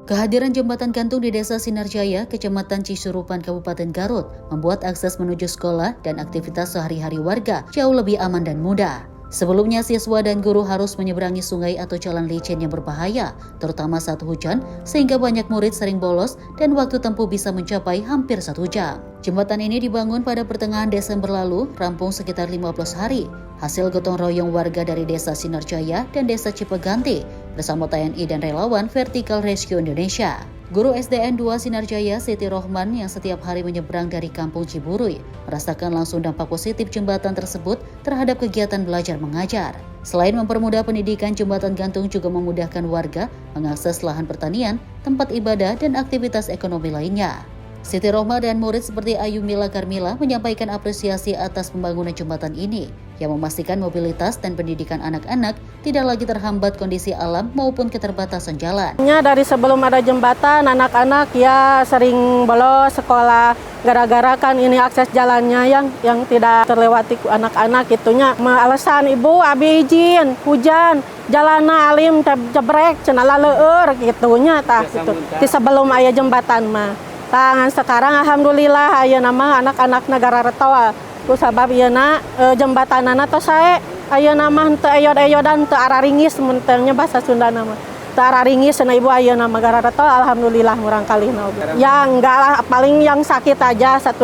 S3: Kehadiran jembatan gantung di Desa Sinarjaya, Kecamatan Cisurupan, Kabupaten Garut, membuat akses menuju sekolah dan aktivitas sehari-hari warga jauh lebih aman dan mudah. Sebelumnya, siswa dan guru harus menyeberangi sungai atau jalan licin yang berbahaya, terutama saat hujan, sehingga banyak murid sering bolos dan waktu tempuh bisa mencapai hampir 1 jam. Jembatan ini dibangun pada pertengahan Desember lalu, rampung sekitar 15 hari. Hasil gotong royong warga dari Desa Sinarjaya dan Desa Cipeganti bersama TNI dan relawan Vertical Rescue Indonesia. Guru SDN 2 Sinarjaya, Siti Rohman, yang setiap hari menyeberang dari Kampung Ciburui, merasakan langsung dampak positif jembatan tersebut terhadap kegiatan belajar mengajar. Selain mempermudah pendidikan, jembatan gantung juga memudahkan warga mengakses lahan pertanian, tempat ibadah, dan aktivitas ekonomi lainnya. Siti Rohma dan murid seperti Ayu Mila Karmila menyampaikan apresiasi atas pembangunan jembatan ini yang memastikan mobilitas dan pendidikan anak-anak tidak lagi terhambat kondisi alam maupun keterbatasan jalan.
S20: Dari sebelum ada jembatan, anak-anak ya sering bolos sekolah gara-gara kan ini akses jalannya yang tidak terlewati anak-anak itunya. Alasan ibu abi izin hujan jalana alim jebrek cenala leur gitunya tah gitu. Di sebelum aya jembatan mah. Tangan sekarang alhamdulillah aya nama anak-anak negara retoa. Ku sabab ieu jembatanana tos sae Ayeuna mah teu eyod-eyodan teu araringis menternya bahasa Sunda nama. Teu araringis cenah Ibu ayeuna mah gara tol alhamdulillah murang kalihna. Ya enggak lah, paling yang sakit aja 1-2.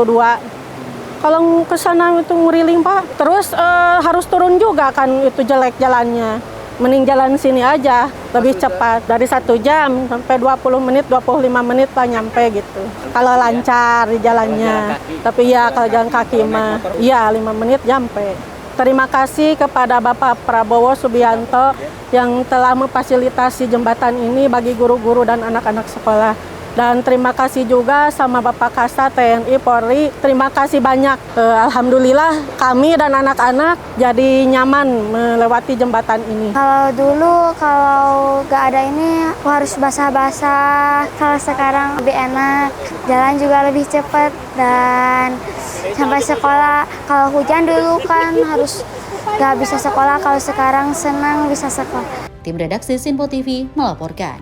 S20: Kalau ke sana itu ngeriling Pak, terus harus turun juga kan, itu jelek jalannya. Mending jalan sini aja, lebih cepat. Dari 1 jam sampai 20 menit, 25 menit Pak nyampe gitu. Kalau lancar di jalannya. Tapi ya kalau jalan kaki mah, ya 5 menit nyampe. Terima kasih kepada Bapak Prabowo Subianto yang telah memfasilitasi jembatan ini bagi guru-guru dan anak-anak sekolah. Dan terima kasih juga sama Bapak Kasat TNI Polri, terima kasih banyak. Alhamdulillah kami dan anak-anak jadi nyaman melewati jembatan ini.
S21: Kalau dulu kalau nggak ada ini harus basah-basah, kalau sekarang lebih enak, jalan juga lebih cepat dan sampai sekolah. Kalau hujan dulu kan harus nggak bisa sekolah, kalau sekarang senang bisa sekolah.
S3: Tim redaksi Sinpo TV melaporkan.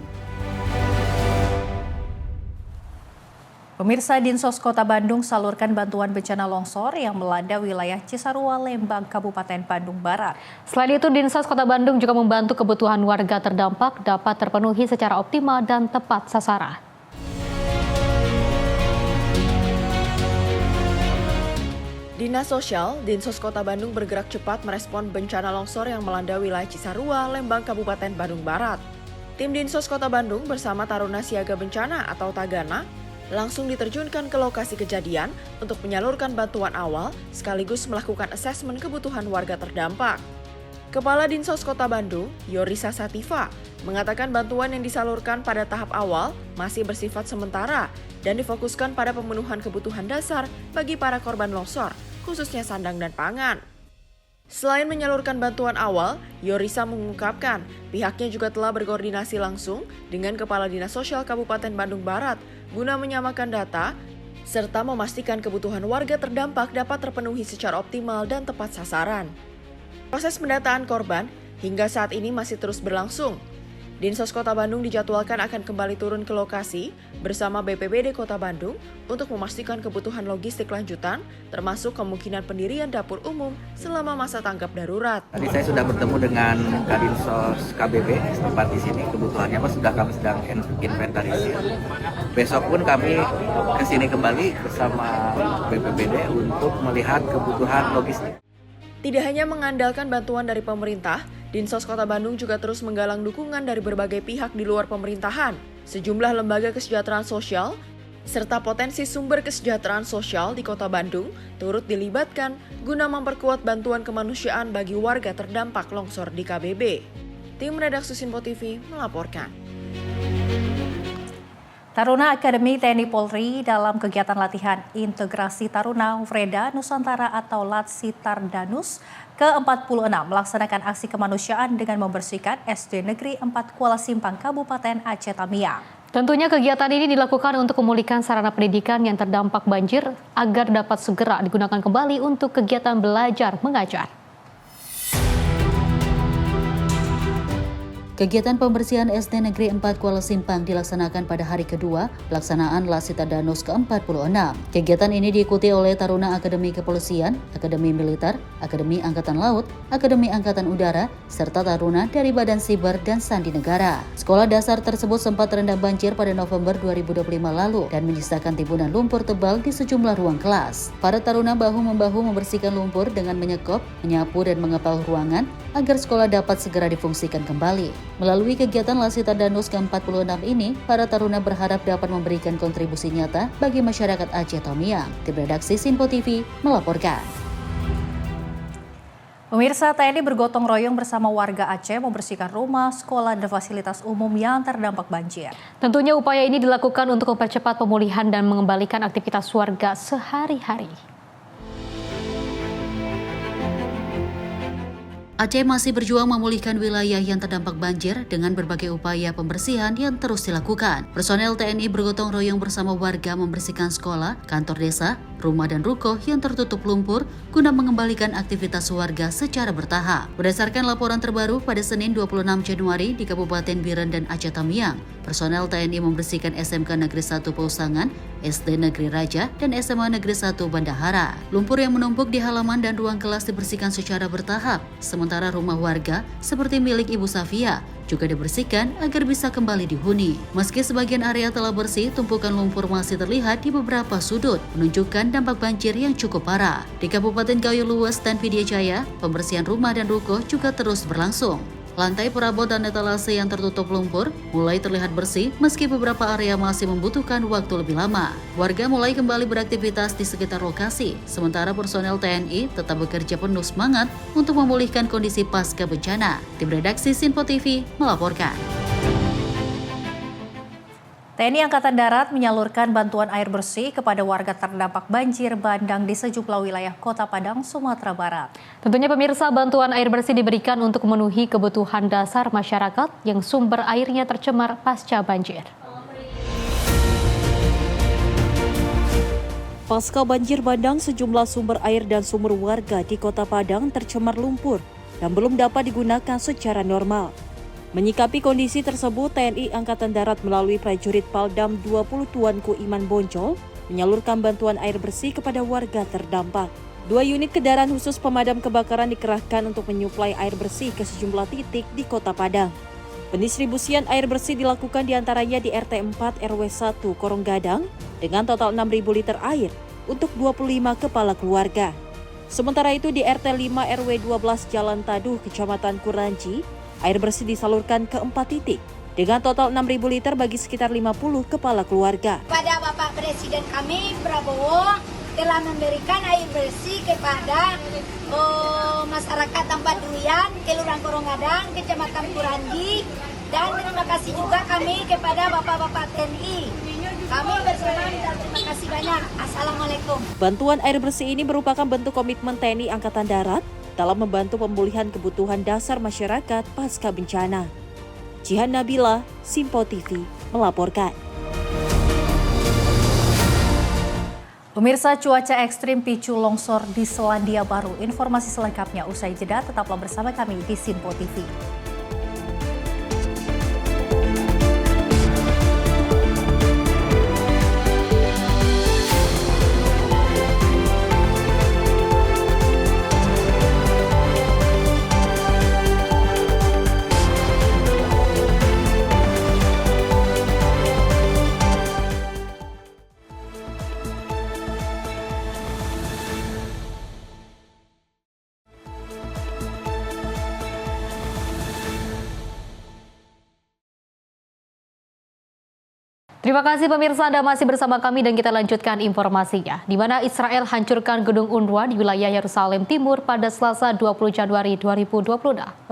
S2: Pemirsa, Dinsos Kota Bandung salurkan bantuan bencana longsor yang melanda wilayah Cisarua, Lembang, Kabupaten Bandung Barat.
S1: Selain itu, Dinsos Kota Bandung juga membantu kebutuhan warga terdampak dapat terpenuhi secara optimal dan tepat sasaran.
S16: Dinas Sosial, Dinsos Kota Bandung bergerak cepat merespon bencana longsor yang melanda wilayah Cisarua, Lembang, Kabupaten Bandung Barat. Tim Dinsos Kota Bandung bersama Taruna Siaga Bencana atau Tagana langsung diterjunkan ke lokasi kejadian untuk menyalurkan bantuan awal sekaligus melakukan asesmen kebutuhan warga terdampak. Kepala Dinsos Kota Bandung, Yorisa Sativa, mengatakan bantuan yang disalurkan pada tahap awal masih bersifat sementara dan difokuskan pada pemenuhan kebutuhan dasar bagi para korban longsor, khususnya sandang dan pangan. Selain menyalurkan bantuan awal, Yorisa mengungkapkan pihaknya juga telah berkoordinasi langsung dengan Kepala Dinas Sosial Kabupaten Bandung Barat guna menyamakan data serta memastikan kebutuhan warga terdampak dapat terpenuhi secara optimal dan tepat sasaran. Proses pendataan korban hingga saat ini masih terus berlangsung. Dinsos Kota Bandung dijadwalkan akan kembali turun ke lokasi bersama BPBD Kota Bandung untuk memastikan kebutuhan logistik lanjutan, termasuk kemungkinan pendirian dapur umum selama masa tanggap darurat.
S22: Tadi saya sudah bertemu dengan Kadinsos KBB tempat di sini, kebutuhannya sudah kami sedang inventarisir. Besok pun kami ke sini kembali bersama BPBD untuk melihat kebutuhan logistik.
S16: Tidak hanya mengandalkan bantuan dari pemerintah, Dinsos Kota Bandung juga terus menggalang dukungan dari berbagai pihak di luar pemerintahan, sejumlah lembaga kesejahteraan sosial, serta potensi sumber kesejahteraan sosial di Kota Bandung turut dilibatkan guna memperkuat bantuan kemanusiaan bagi warga terdampak longsor di KBB. Tim redaksi Sinpo TV melaporkan.
S2: Taruna Akademi TNI Polri dalam kegiatan latihan integrasi Taruna Freda Nusantara atau Latsitardanus ke-46 melaksanakan aksi kemanusiaan dengan membersihkan SD Negeri 4 Kuala Simpang, Kabupaten Aceh Tamiang.
S1: Tentunya kegiatan ini dilakukan untuk memulihkan sarana pendidikan yang terdampak banjir agar dapat segera digunakan kembali untuk kegiatan belajar mengajar.
S3: Kegiatan pembersihan SD Negeri 4 Kuala Simpang dilaksanakan pada hari kedua pelaksanaan Latsitardanus ke-46. Kegiatan ini diikuti oleh Taruna Akademi Kepolisian, Akademi Militer, Akademi Angkatan Laut, Akademi Angkatan Udara, serta Taruna dari Badan Siber dan Sandi Negara. Sekolah dasar tersebut sempat terendam banjir pada November 2025 lalu dan menyisakan timbunan lumpur tebal di sejumlah ruang kelas. Para Taruna bahu-membahu membersihkan lumpur dengan menyekop, menyapu, dan mengepal ruangan agar sekolah dapat segera difungsikan kembali. Melalui kegiatan Latsitardanus ke-46 ini, para Taruna berharap dapat memberikan kontribusi nyata bagi masyarakat Aceh Tamiang. Tim redaksi Sinpo TV melaporkan.
S2: Pemirsa, TNI bergotong royong bersama warga Aceh membersihkan rumah, sekolah, dan fasilitas umum yang terdampak banjir.
S1: Tentunya upaya ini dilakukan untuk mempercepat pemulihan dan mengembalikan aktivitas warga sehari-hari.
S3: Aceh masih berjuang memulihkan wilayah yang terdampak banjir dengan berbagai upaya pembersihan yang terus dilakukan. Personel TNI bergotong royong bersama warga membersihkan sekolah, kantor desa, rumah dan ruko yang tertutup lumpur guna mengembalikan aktivitas warga secara bertahap. Berdasarkan laporan terbaru pada Senin 26 Januari di Kabupaten Biren dan Aceh Tamiang, personel TNI membersihkan SMK Negeri 1 Pausangan, SD Negeri Raja, dan SMA Negeri 1 Bandahara. Lumpur yang menumpuk di halaman dan ruang kelas dibersihkan secara bertahap, sementara rumah warga seperti milik Ibu Safia juga dibersihkan agar bisa kembali dihuni. Meski sebagian area telah bersih, tumpukan lumpur masih terlihat di beberapa sudut, menunjukkan dampak banjir yang cukup parah. Di Kabupaten Gayo Luas dan Pidie Jaya, pembersihan rumah dan ruko juga terus berlangsung. Lantai perabot dan etalase yang tertutup lumpur mulai terlihat bersih meski beberapa area masih membutuhkan waktu lebih lama. Warga mulai kembali beraktivitas di sekitar lokasi, sementara personel TNI tetap bekerja penuh semangat untuk memulihkan kondisi pasca bencana. Tim redaksi Sinpo TV melaporkan.
S2: TNI Angkatan Darat menyalurkan bantuan air bersih kepada warga terdampak banjir bandang di sejumlah wilayah Kota Padang, Sumatera Barat.
S1: Tentunya pemirsa, bantuan air bersih diberikan untuk memenuhi kebutuhan dasar masyarakat yang sumber airnya tercemar pasca banjir.
S4: Pasca banjir bandang, sejumlah sumber air dan sumur warga di Kota Padang tercemar lumpur dan belum dapat digunakan secara normal. Menyikapi kondisi tersebut, TNI Angkatan Darat melalui prajurit Paldam 20 Tuanku Iman Boncol menyalurkan bantuan air bersih kepada warga terdampak. 2 unit kendaraan khusus pemadam kebakaran dikerahkan untuk menyuplai air bersih ke sejumlah titik di Kota Padang. Pendistribusian air bersih dilakukan diantaranya di RT 4 RW 1 Korong Gadang dengan total 6.000 liter air untuk 25 kepala keluarga. Sementara itu di RT 5 RW 12 Jalan Taduh, Kecamatan Kuranji, air bersih disalurkan ke 4 titik dengan total 6.000 liter bagi sekitar 50 kepala keluarga.
S6: Pada Bapak Presiden kami, Prabowo, telah memberikan air bersih kepada masyarakat Tempat Duyan, Kelurahan Koronggadang, Kecamatan Kuranji, dan terima kasih juga kami kepada Bapak-Bapak TNI. Kami bersenang dan terima kasih banyak. Assalamualaikum.
S4: Bantuan air bersih ini merupakan bentuk komitmen TNI Angkatan Darat dalam membantu pemulihan kebutuhan dasar masyarakat pasca bencana. Jihan Nabila, Sinpo TV, melaporkan.
S2: Pemirsa, cuaca ekstrim picu longsor di Selandia Baru. Informasi selengkapnya usai jeda, tetaplah bersama kami di Sinpo TV.
S1: Terima kasih pemirsa, Anda masih bersama kami dan kita lanjutkan informasinya. Di mana Israel hancurkan gedung UNRWA di wilayah Yerusalem Timur pada Selasa 20 Januari 2020.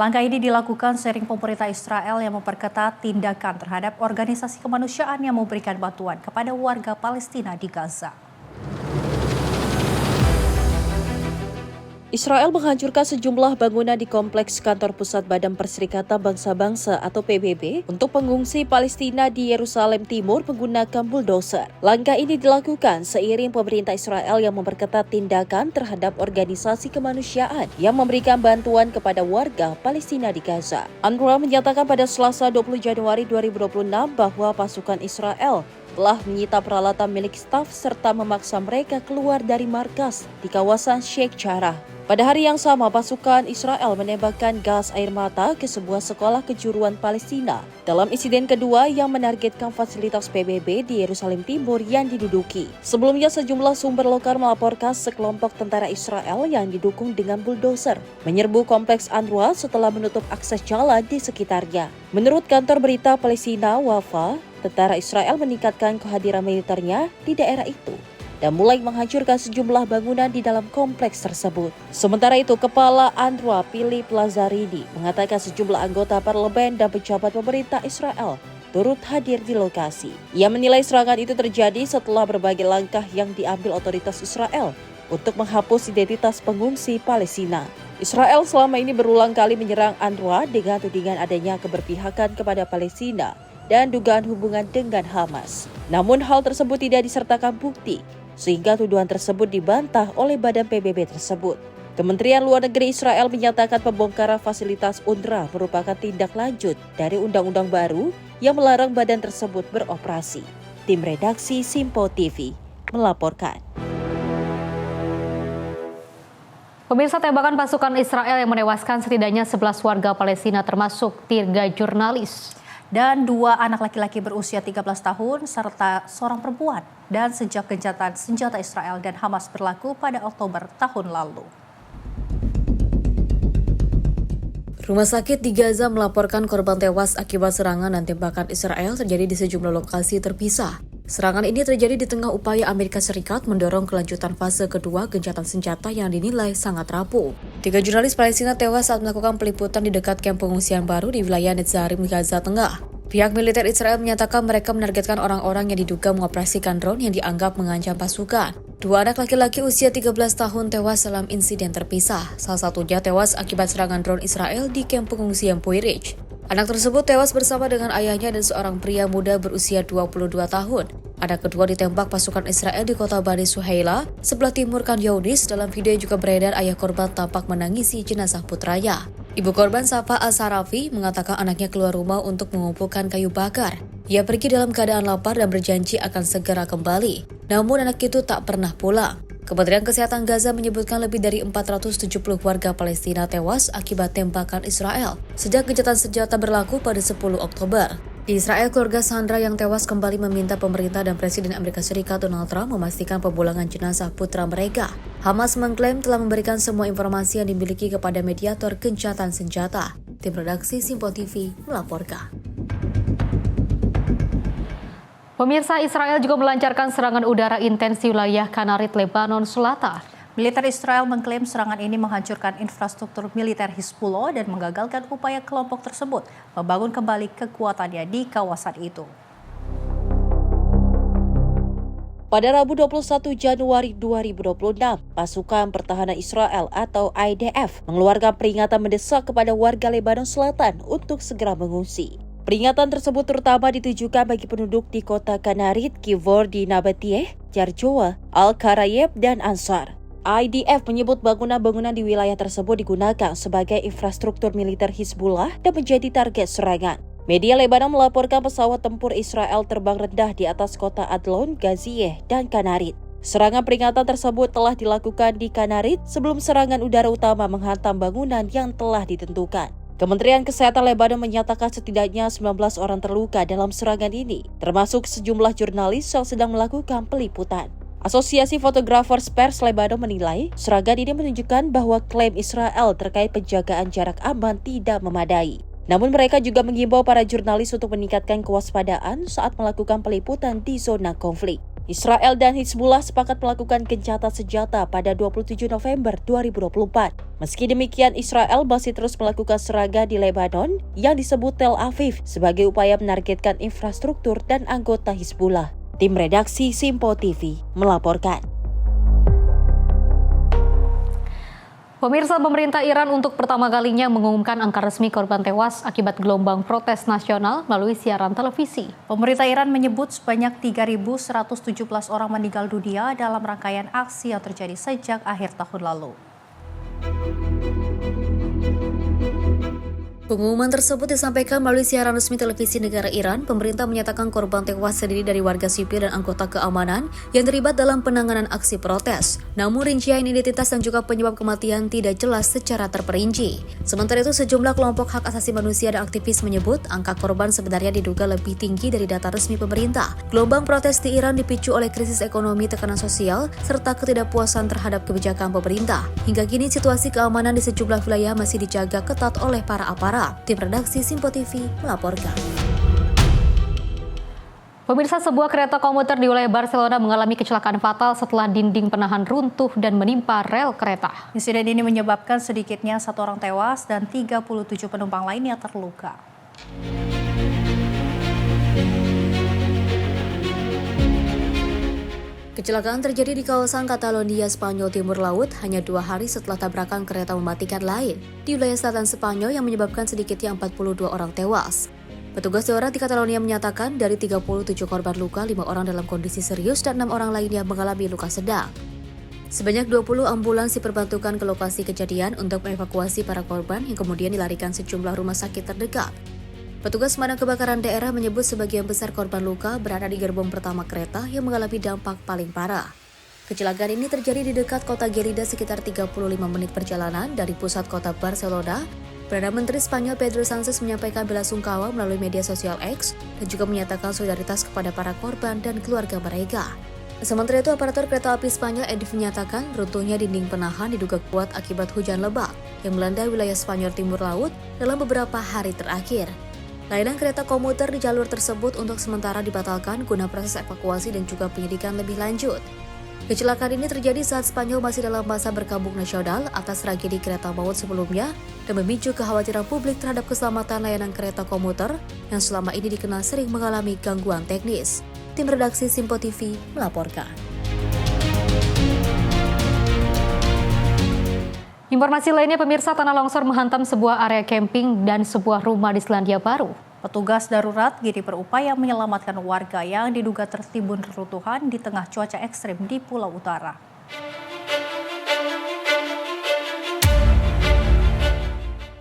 S2: Langkah ini dilakukan seiring pemerintah Israel yang memperketat tindakan terhadap organisasi kemanusiaan yang memberikan bantuan kepada warga Palestina di Gaza.
S4: Israel menghancurkan sejumlah bangunan di kompleks kantor pusat Badan Perserikatan Bangsa-Bangsa atau PBB untuk pengungsi Palestina di Yerusalem Timur menggunakan bulldozer. Langkah ini dilakukan seiring pemerintah Israel yang memperketat tindakan terhadap organisasi kemanusiaan yang memberikan bantuan kepada warga Palestina di Gaza. UNRWA menyatakan pada Selasa 20 Januari 2026 bahwa pasukan Israel telah menyita peralatan milik staf serta memaksa mereka keluar dari markas di kawasan Sheikh Jarrah. Pada hari yang sama, pasukan Israel menembakkan gas air mata ke sebuah sekolah kejuruan Palestina dalam insiden kedua yang menargetkan fasilitas PBB di Yerusalem Timur yang diduduki. Sebelumnya, sejumlah sumber lokal melaporkan sekelompok tentara Israel yang didukung dengan bulldozer menyerbu kompleks UNRWA setelah menutup akses jalan di sekitarnya. Menurut kantor berita Palestina, Wafa, tentara Israel meningkatkan kehadiran militernya di daerah itu dan mulai menghancurkan sejumlah bangunan di dalam kompleks tersebut. Sementara itu, Kepala UNRWA Philip Lazzarini mengatakan sejumlah anggota parlemen dan pejabat pemerintah Israel turut hadir di lokasi. Ia menilai serangan itu terjadi setelah berbagai langkah yang diambil otoritas Israel untuk menghapus identitas pengungsi Palestina. Israel selama ini berulang kali menyerang UNRWA dengan tudingan adanya keberpihakan kepada Palestina dan dugaan hubungan dengan Hamas. Namun hal tersebut tidak disertakan bukti sehingga tuduhan tersebut dibantah oleh badan PBB tersebut. Kementerian Luar Negeri Israel menyatakan pembongkaran fasilitas UNRWA merupakan tindak lanjut dari undang-undang baru yang melarang badan tersebut beroperasi. Tim redaksi Simpo TV melaporkan.
S1: Pemirsa, tembakan pasukan Israel yang menewaskan setidaknya 11 warga Palestina termasuk 3 jurnalis.
S2: Dan 2 anak laki-laki berusia 13 tahun serta seorang perempuan. Dan sejak gencatan senjata Israel dan Hamas berlaku pada Oktober tahun lalu. Rumah sakit di Gaza melaporkan korban tewas akibat serangan dan tembakan Israel terjadi di sejumlah lokasi terpisah. Serangan ini terjadi di tengah upaya Amerika Serikat mendorong kelanjutan fase kedua gencatan senjata yang dinilai sangat rapuh. 3 jurnalis Palestina tewas saat melakukan peliputan di dekat kamp pengungsian baru di wilayah Netzarim, Gaza Tengah. Pihak militer Israel menyatakan mereka menargetkan orang-orang yang diduga mengoperasikan drone yang dianggap mengancam pasukan. 2 anak laki-laki usia 13 tahun tewas dalam insiden terpisah. Salah satunya tewas akibat serangan drone Israel di kamp pengungsian Poirich. Anak tersebut tewas bersama dengan ayahnya dan seorang pria muda berusia 22 tahun. Anak kedua ditembak pasukan Israel di kota Bani Suhaila, sebelah timur Khan Younis. Dalam video yang juga beredar, ayah korban tampak menangisi jenazah putranya. Ibu korban Safa Al-Sarafi mengatakan anaknya keluar rumah untuk mengumpulkan kayu bakar. Ia pergi dalam keadaan lapar dan berjanji akan segera kembali. Namun anak itu tak pernah pulang. Kementerian Kesehatan Gaza menyebutkan lebih dari 470 warga Palestina tewas akibat tembakan Israel sejak gencatan senjata berlaku pada 10 Oktober. Di Israel, keluarga Sandra yang tewas kembali meminta pemerintah dan Presiden Amerika Serikat Donald Trump memastikan pemulangan jenazah putra mereka. Hamas mengklaim telah memberikan semua informasi yang dimiliki kepada mediator gencatan senjata. Tim redaksi Simpo TV melaporkan.
S1: Pemirsa, Israel juga melancarkan serangan udara intens di wilayah Kanarit, Lebanon Selatan.
S2: Militer Israel mengklaim serangan ini menghancurkan infrastruktur militer Hizbullah dan menggagalkan upaya kelompok tersebut membangun kembali kekuatannya di kawasan itu.
S4: Pada Rabu 21 Januari 2026, pasukan pertahanan Israel atau IDF mengeluarkan peringatan mendesak kepada warga Lebanon Selatan untuk segera mengungsi. Peringatan tersebut terutama ditujukan bagi penduduk di kota Kanarit, Kivordi Nabatieh, Jarjoa, Al-Karayeb, dan Ansar. IDF menyebut bangunan-bangunan di wilayah tersebut digunakan sebagai infrastruktur militer Hizbullah dan menjadi target serangan. Media Lebanon melaporkan pesawat tempur Israel terbang rendah di atas kota Adlon, Gazieh, dan Kanarit. Serangan peringatan tersebut telah dilakukan di Kanarit sebelum serangan udara utama menghantam bangunan yang telah ditentukan. Kementerian Kesehatan Lebanon menyatakan setidaknya 19 orang terluka dalam serangan ini, termasuk sejumlah jurnalis yang sedang melakukan peliputan. Asosiasi Fotographers Pers Lebanon menilai serangan ini menunjukkan bahwa klaim Israel terkait penjagaan jarak aman tidak memadai. Namun mereka juga mengimbau para jurnalis untuk meningkatkan kewaspadaan saat melakukan peliputan di zona konflik. Israel dan Hizbullah sepakat melakukan gencatan senjata pada 27 November 2024. Meski demikian, Israel masih terus melakukan serangan di Lebanon yang disebut Tel Aviv sebagai upaya menargetkan infrastruktur dan anggota Hizbullah. Tim redaksi Simpo TV melaporkan.
S1: Pemirsa, pemerintah Iran untuk pertama kalinya mengumumkan angka resmi korban tewas akibat gelombang protes nasional melalui siaran televisi.
S2: Pemerintah Iran menyebut sebanyak 3.117 orang meninggal dunia dalam rangkaian aksi yang terjadi sejak akhir tahun lalu. Pengumuman tersebut disampaikan melalui siaran resmi televisi negara Iran. Pemerintah menyatakan korban tewas terdiri dari warga sipil dan anggota keamanan yang terlibat dalam penanganan aksi protes. Namun rincian identitas dan juga penyebab kematian tidak jelas secara terperinci. Sementara itu, sejumlah kelompok hak asasi manusia dan aktivis menyebut angka korban sebenarnya diduga lebih tinggi dari data resmi pemerintah. Gelombang protes di Iran dipicu oleh krisis ekonomi, tekanan sosial, serta ketidakpuasan terhadap kebijakan pemerintah. Hingga kini situasi keamanan di sejumlah wilayah masih dijaga ketat oleh para aparat. Tim redaksi Simpo TV melaporkan.
S1: Pemirsa, sebuah kereta komuter di wilayah Barcelona mengalami kecelakaan fatal setelah dinding penahan runtuh dan menimpa rel kereta.
S2: Insiden ini menyebabkan sedikitnya 1 orang tewas dan 37 penumpang lainnya terluka. Kecelakaan terjadi di kawasan Catalonia, Spanyol Timur Laut hanya 2 hari setelah tabrakan kereta mematikan lain di wilayah selatan Spanyol yang menyebabkan sedikitnya 42 orang tewas.
S5: Petugas darurat di Catalonia menyatakan dari 37 korban luka, 5 orang dalam kondisi serius dan 6 orang lainnya mengalami luka sedang. Sebanyak 20 ambulans diperbantukan ke lokasi kejadian untuk mengevakuasi para korban yang kemudian dilarikan sejumlah rumah sakit terdekat. Petugas pemadam kebakaran daerah menyebut sebagian besar korban luka berada di gerbong pertama kereta yang mengalami dampak paling parah. Kecelakaan ini terjadi di dekat kota Gelida sekitar 35 menit perjalanan dari pusat kota Barcelona. Perdana Menteri Spanyol Pedro Sánchez menyampaikan belasungkawa melalui media sosial X dan juga menyatakan solidaritas kepada para korban dan keluarga mereka. Sementara itu, aparatur kereta api Spanyol EDIF menyatakan runtuhnya dinding penahan diduga kuat akibat hujan lebat yang melanda wilayah Spanyol Timur Laut dalam beberapa hari terakhir. Layanan kereta komuter di jalur tersebut untuk sementara dibatalkan guna proses evakuasi dan juga penyidikan lebih lanjut. Kecelakaan ini terjadi saat Spanyol masih dalam masa berkabung nasional atas tragedi kereta maut sebelumnya dan memicu kekhawatiran publik terhadap keselamatan layanan kereta komuter yang selama ini dikenal sering mengalami gangguan teknis. Tim redaksi Simpo TV melaporkan.
S1: Informasi lainnya, pemirsa, tanah longsor menghantam sebuah area camping dan sebuah rumah di Selandia Baru.
S2: Petugas darurat kini berupaya menyelamatkan warga yang diduga tertimbun reruntuhan di tengah cuaca ekstrim di Pulau Utara.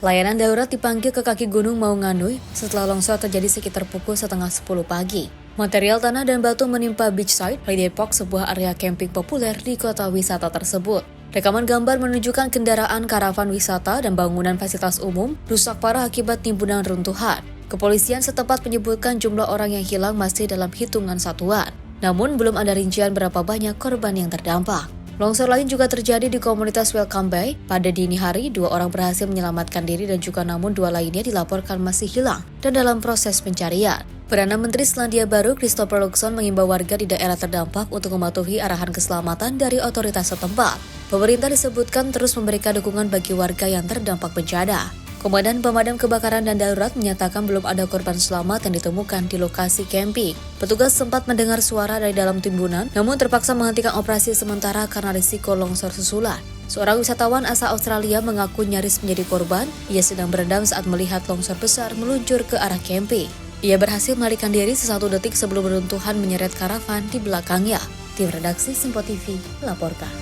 S5: Layanan darurat dipanggil ke kaki gunung Maunganui setelah longsor terjadi sekitar pukul 9:30 pagi. Material tanah dan batu menimpa Beachside, Holiday Park, sebuah area camping populer di kota wisata tersebut. Rekaman gambar menunjukkan kendaraan karavan wisata dan bangunan fasilitas umum rusak parah akibat timbunan runtuhan. Kepolisian setempat menyebutkan jumlah orang yang hilang masih dalam hitungan satuan. Namun belum ada rincian berapa banyak korban yang terdampak. Longsor lain juga terjadi di komunitas Welcome Bay. Pada dini hari, 2 orang berhasil menyelamatkan diri dan juga namun 2 lainnya dilaporkan masih hilang dan dalam proses pencarian. Perdana Menteri Selandia Baru Christopher Luxon mengimbau warga di daerah terdampak untuk mematuhi arahan keselamatan dari otoritas setempat. Pemerintah disebutkan terus memberikan dukungan bagi warga yang terdampak bencana. Komandan Pemadam Kebakaran dan Darurat menyatakan belum ada korban selamat yang ditemukan di lokasi camping. Petugas sempat mendengar suara dari dalam timbunan, namun terpaksa menghentikan operasi sementara karena risiko longsor susulan. Seorang wisatawan asal Australia mengaku nyaris menjadi korban. Ia sedang berendam saat melihat longsor besar meluncur ke arah camping. Ia berhasil melarikan diri 1 detik sebelum runtuhan menyeret karavan di belakangnya. Tim redaksi Simpo TV melaporkan.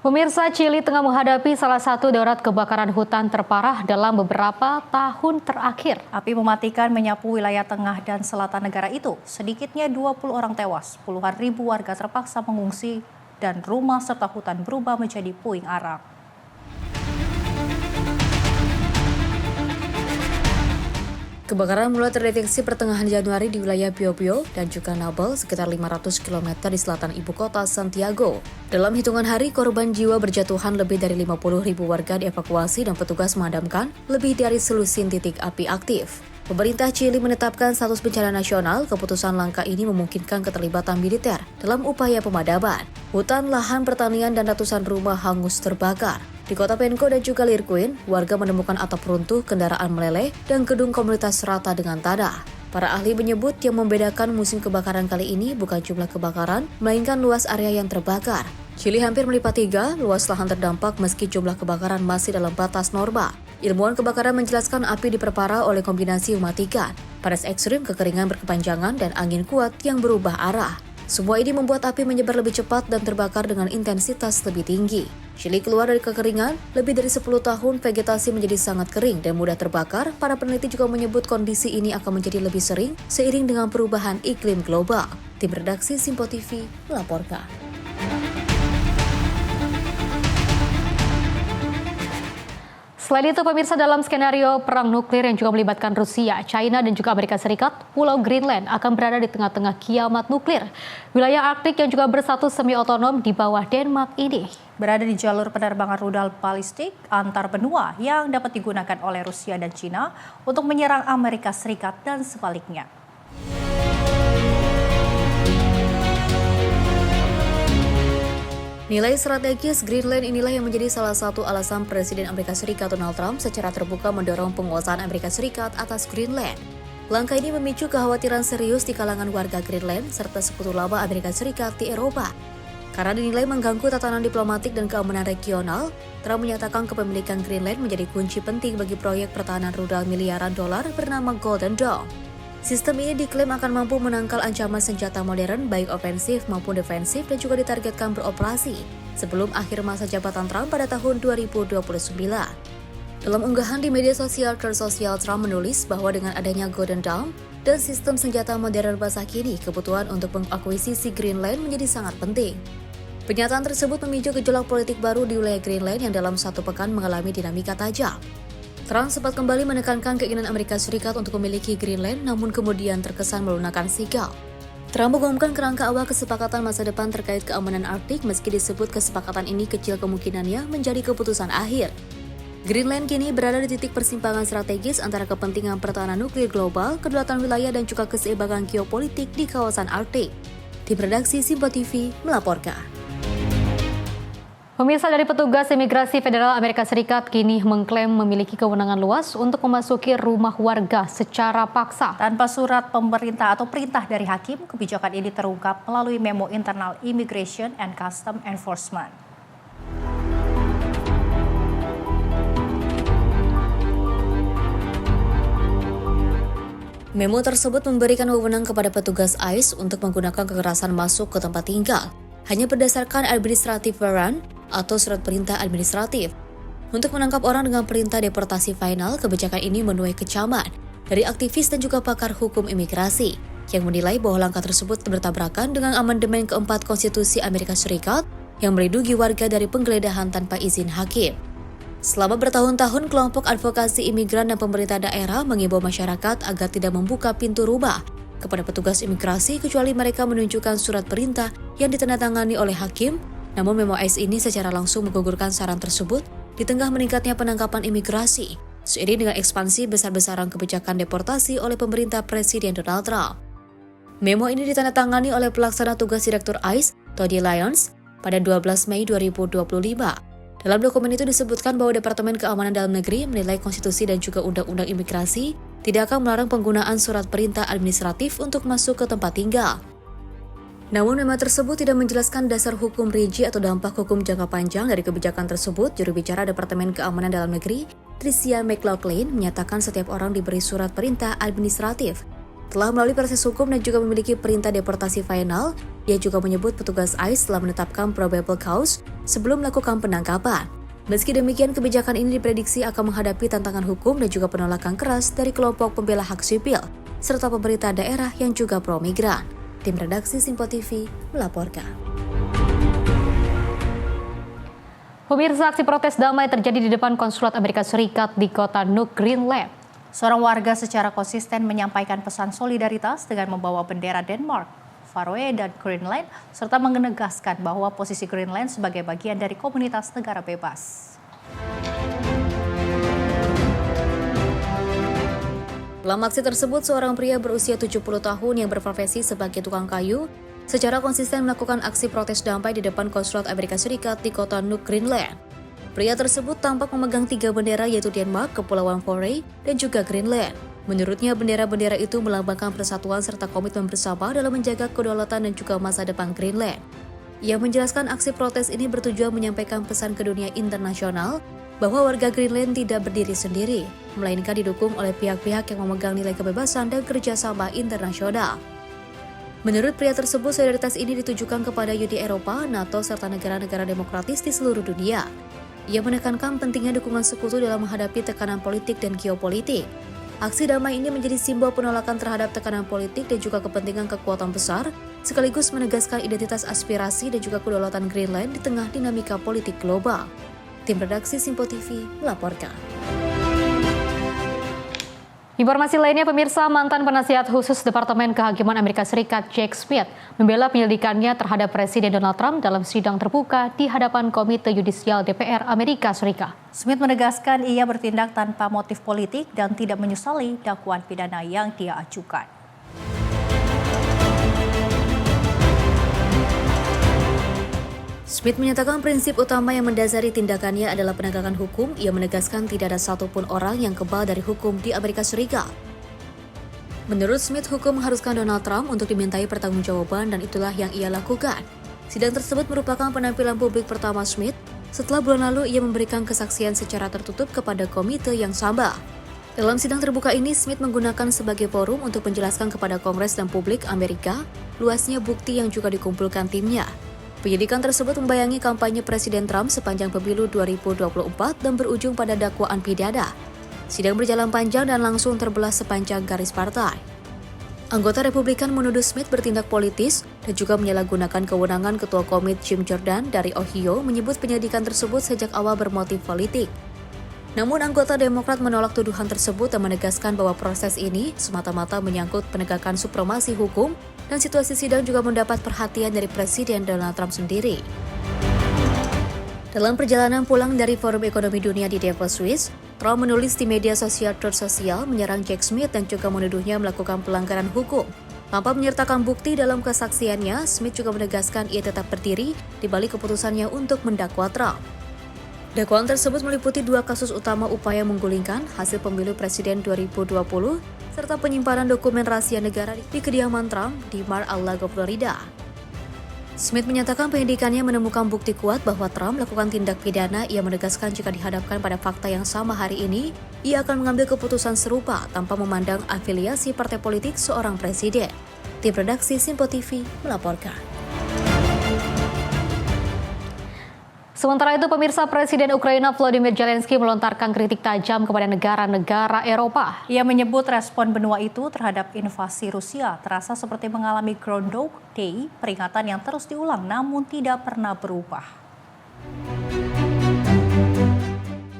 S1: Pemirsa, Chili tengah menghadapi salah satu darurat kebakaran hutan terparah dalam beberapa tahun terakhir.
S2: Api mematikan menyapu wilayah tengah dan selatan negara itu. Sedikitnya 20 orang tewas, puluhan ribu warga terpaksa mengungsi, dan rumah serta hutan berubah menjadi puing arang.
S5: Kebakaran mulai terdeteksi pertengahan Januari di wilayah Biobío dan juga Nabil, sekitar 500 km di selatan ibu kota Santiago. Dalam hitungan hari, korban jiwa berjatuhan lebih dari 50.000 warga dievakuasi dan petugas memadamkan lebih dari selusin titik api aktif. Pemerintah Chili menetapkan status bencana nasional. Keputusan langkah ini memungkinkan keterlibatan militer dalam upaya pemadaman. Hutan, lahan pertanian, dan ratusan rumah hangus terbakar. Di kota Penco dan juga Lirquin, warga menemukan atap runtuh, kendaraan meleleh, dan gedung komunitas rata dengan tanah. Para ahli menyebut yang membedakan musim kebakaran kali ini bukan jumlah kebakaran, melainkan luas area yang terbakar. Chili hampir melipat 3 luas lahan terdampak meski jumlah kebakaran masih dalam batas normal. Ilmuwan kebakaran menjelaskan api diperparah oleh kombinasi mematikan, panas ekstrim, kekeringan berkepanjangan, dan angin kuat yang berubah arah. Semua ini membuat api menyebar lebih cepat dan terbakar dengan intensitas lebih tinggi. Chili keluar dari kekeringan, lebih dari 10 tahun vegetasi menjadi sangat kering dan mudah terbakar. Para peneliti juga menyebut kondisi ini akan menjadi lebih sering seiring dengan perubahan iklim global. Tim redaksi Simpo TV melaporkan.
S1: Selain itu, pemirsa, dalam skenario perang nuklir yang juga melibatkan Rusia, China, dan juga Amerika Serikat, Pulau Greenland akan berada di tengah-tengah kiamat nuklir. Wilayah Arktik yang juga berstatus semi-otonom di bawah Denmark ini
S2: berada di jalur penerbangan rudal balistik antar benua yang dapat digunakan oleh Rusia dan China untuk menyerang Amerika Serikat dan sebaliknya.
S5: Nilai strategis Greenland inilah yang menjadi salah satu alasan Presiden Amerika Serikat Donald Trump secara terbuka mendorong penguasaan Amerika Serikat atas Greenland. Langkah ini memicu kekhawatiran serius di kalangan warga Greenland serta sekutu lama Amerika Serikat di Eropa. Karena dinilai mengganggu tatanan diplomatik dan keamanan regional, Trump menyatakan kepemilikan Greenland menjadi kunci penting bagi proyek pertahanan rudal miliaran dolar bernama Golden Dome. Sistem ini diklaim akan mampu menangkal ancaman senjata modern baik ofensif maupun defensif dan juga ditargetkan beroperasi sebelum akhir masa jabatan Trump pada tahun 2029. Dalam unggahan di media sosial Truth Social, Trump menulis bahwa dengan adanya Golden Dome dan sistem senjata modern masa kini, kebutuhan untuk mengakuisisi Greenland menjadi sangat penting. Pernyataan tersebut memicu gejolak politik baru di wilayah Greenland yang dalam satu pekan mengalami dinamika tajam. Trump sempat kembali menekankan keinginan Amerika Serikat untuk memiliki Greenland, namun kemudian terkesan melunakkan sikap. Trump mengumumkan kerangka awal kesepakatan masa depan terkait keamanan Arktik meski disebut kesepakatan ini kecil kemungkinannya menjadi keputusan akhir. Greenland kini berada di titik persimpangan strategis antara kepentingan pertahanan nuklir global, kedaulatan wilayah dan juga keseimbangan geopolitik di kawasan Arktik. Tim redaksi Simpo TV melaporkan.
S1: Pemirsa, dari petugas imigrasi Federal Amerika Serikat kini mengklaim memiliki kewenangan luas untuk memasuki rumah warga secara paksa.
S2: Tanpa surat pemerintah atau perintah dari hakim, kebijakan ini terungkap melalui memo internal Immigration and Customs Enforcement.
S5: Memo tersebut memberikan wewenang kepada petugas ICE untuk menggunakan kekerasan masuk ke tempat tinggal, hanya berdasarkan administrative warrant atau surat perintah administratif. Untuk menangkap orang dengan perintah deportasi final, kebijakan ini menuai kecaman dari aktivis dan juga pakar hukum imigrasi yang menilai bahwa langkah tersebut bertabrakan dengan amandemen keempat Konstitusi Amerika Serikat yang melindungi warga dari penggeledahan tanpa izin hakim. Selama bertahun-tahun, kelompok advokasi imigran dan pemerintah daerah mengimbau masyarakat agar tidak membuka pintu rumah kepada petugas imigrasi kecuali mereka menunjukkan surat perintah yang ditandatangani oleh hakim. Namun memo ICE ini secara langsung menggugurkan saran tersebut di tengah meningkatnya penangkapan imigrasi, seiring dengan ekspansi besar-besaran kebijakan deportasi oleh pemerintah Presiden Donald Trump. Memo ini ditandatangani oleh pelaksana tugas Direktur ICE, Todd Lyons, pada 12 Mei 2025. Dalam dokumen itu disebutkan bahwa Departemen Keamanan Dalam Negeri menilai konstitusi dan juga undang-undang imigrasi tidak akan melarang penggunaan surat perintah administratif untuk masuk ke tempat tinggal. Namun memo tersebut tidak menjelaskan dasar hukum rinci atau dampak hukum jangka panjang dari kebijakan tersebut. Juru bicara Departemen Keamanan Dalam Negeri, Tricia McLaughlin, menyatakan setiap orang diberi surat perintah administratif telah melalui proses hukum dan juga memiliki perintah deportasi final. Dia juga menyebut petugas ICE telah menetapkan probable cause sebelum melakukan penangkapan. Meski demikian, kebijakan ini diprediksi akan menghadapi tantangan hukum dan juga penolakan keras dari kelompok pembela hak sipil serta pemerintah daerah yang juga pro-migran. Tim redaksi Simpo TV melaporkan.
S1: Pemirsa, aksi protes damai terjadi di depan konsulat Amerika Serikat di kota Nuuk, Greenland.
S2: Seorang warga secara konsisten menyampaikan pesan solidaritas dengan membawa bendera Denmark, Faroe, dan Greenland, serta menegaskan bahwa posisi Greenland sebagai bagian dari komunitas negara bebas.
S5: Dalam aksi tersebut, seorang pria berusia 70 tahun yang berprofesi sebagai tukang kayu secara konsisten melakukan aksi protes damai di depan konsulat Amerika Serikat di kota Nuuk, Greenland. Pria tersebut tampak memegang 3 bendera yaitu Denmark, Kepulauan Faroe, dan juga Greenland. Menurutnya, bendera-bendera itu melambangkan persatuan serta komitmen bersama dalam menjaga kedaulatan dan juga masa depan Greenland. Ia menjelaskan aksi protes ini bertujuan menyampaikan pesan ke dunia internasional bahwa warga Greenland tidak berdiri sendiri, melainkan didukung oleh pihak-pihak yang memegang nilai kebebasan dan kerjasama internasional. Menurut pria tersebut, solidaritas ini ditujukan kepada Uni Eropa, NATO, serta negara-negara demokratis di seluruh dunia. Ia menekankan pentingnya dukungan sekutu dalam menghadapi tekanan politik dan geopolitik. Aksi damai ini menjadi simbol penolakan terhadap tekanan politik dan juga kepentingan kekuatan besar, sekaligus menegaskan identitas aspirasi dan juga kedaulatan Greenland di tengah dinamika politik global. Tim redaksi Simpo TV melaporkan.
S1: Informasi lainnya, pemirsa, mantan penasihat khusus Departemen Kehakiman Amerika Serikat Jack Smith membela penyelidikannya terhadap Presiden Donald Trump dalam sidang terbuka di hadapan Komite Yudisial DPR Amerika Serikat.
S2: Smith menegaskan ia bertindak tanpa motif politik dan tidak menyesali dakwaan pidana yang dia ajukan.
S5: Smith menyatakan prinsip utama yang mendasari tindakannya adalah penegakan hukum. Ia menegaskan tidak ada satupun orang yang kebal dari hukum di Amerika Serikat. Menurut Smith, hukum mengharuskan Donald Trump untuk dimintai pertanggungjawaban dan itulah yang ia lakukan. Sidang tersebut merupakan penampilan publik pertama Smith setelah bulan lalu ia memberikan kesaksian secara tertutup kepada komite yang sama. Dalam sidang terbuka ini, Smith menggunakan sebagai forum untuk menjelaskan kepada Kongres dan publik Amerika luasnya bukti yang juga dikumpulkan timnya. Penyidikan tersebut membayangi kampanye Presiden Trump sepanjang pemilu 2024 dan berujung pada dakwaan pidana. Sidang berjalan panjang dan langsung terbelah sepanjang garis partai. Anggota Republikan menuduh Smith bertindak politis dan juga menyalahgunakan kewenangan Ketua Komite Jim Jordan dari Ohio menyebut penyidikan tersebut sejak awal bermotif politik. Namun anggota Demokrat menolak tuduhan tersebut dan menegaskan bahwa proses ini semata-mata menyangkut penegakan supremasi hukum dan situasi sidang juga mendapat perhatian dari Presiden Donald Trump sendiri. Dalam perjalanan pulang dari Forum Ekonomi Dunia di Davos, Swiss, Trump menulis di media sosial Truth Social menyerang Jack Smith dan juga menuduhnya melakukan pelanggaran hukum. Tanpa menyertakan bukti dalam kesaksiannya, Smith juga menegaskan ia tetap berdiri di balik keputusannya untuk mendakwa Trump. Dakwaan tersebut meliputi 2 kasus utama upaya menggulingkan hasil pemilu presiden 2020 serta penyimpanan dokumen rahasia negara di kediaman Trump di Mar-a-Lago, Florida. Smith menyatakan penyidikannya menemukan bukti kuat bahwa Trump melakukan tindak pidana. Ia menegaskan jika dihadapkan pada fakta yang sama hari ini, ia akan mengambil keputusan serupa tanpa memandang afiliasi partai politik seorang presiden. Tim redaksi Simpo TV melaporkan.
S1: Sementara itu, pemirsa, Presiden Ukraina Volodymyr Zelensky melontarkan kritik tajam kepada negara-negara Eropa.
S2: Ia menyebut respon benua itu terhadap invasi Rusia terasa seperti mengalami Groundhog Day, peringatan yang terus diulang namun tidak pernah berubah.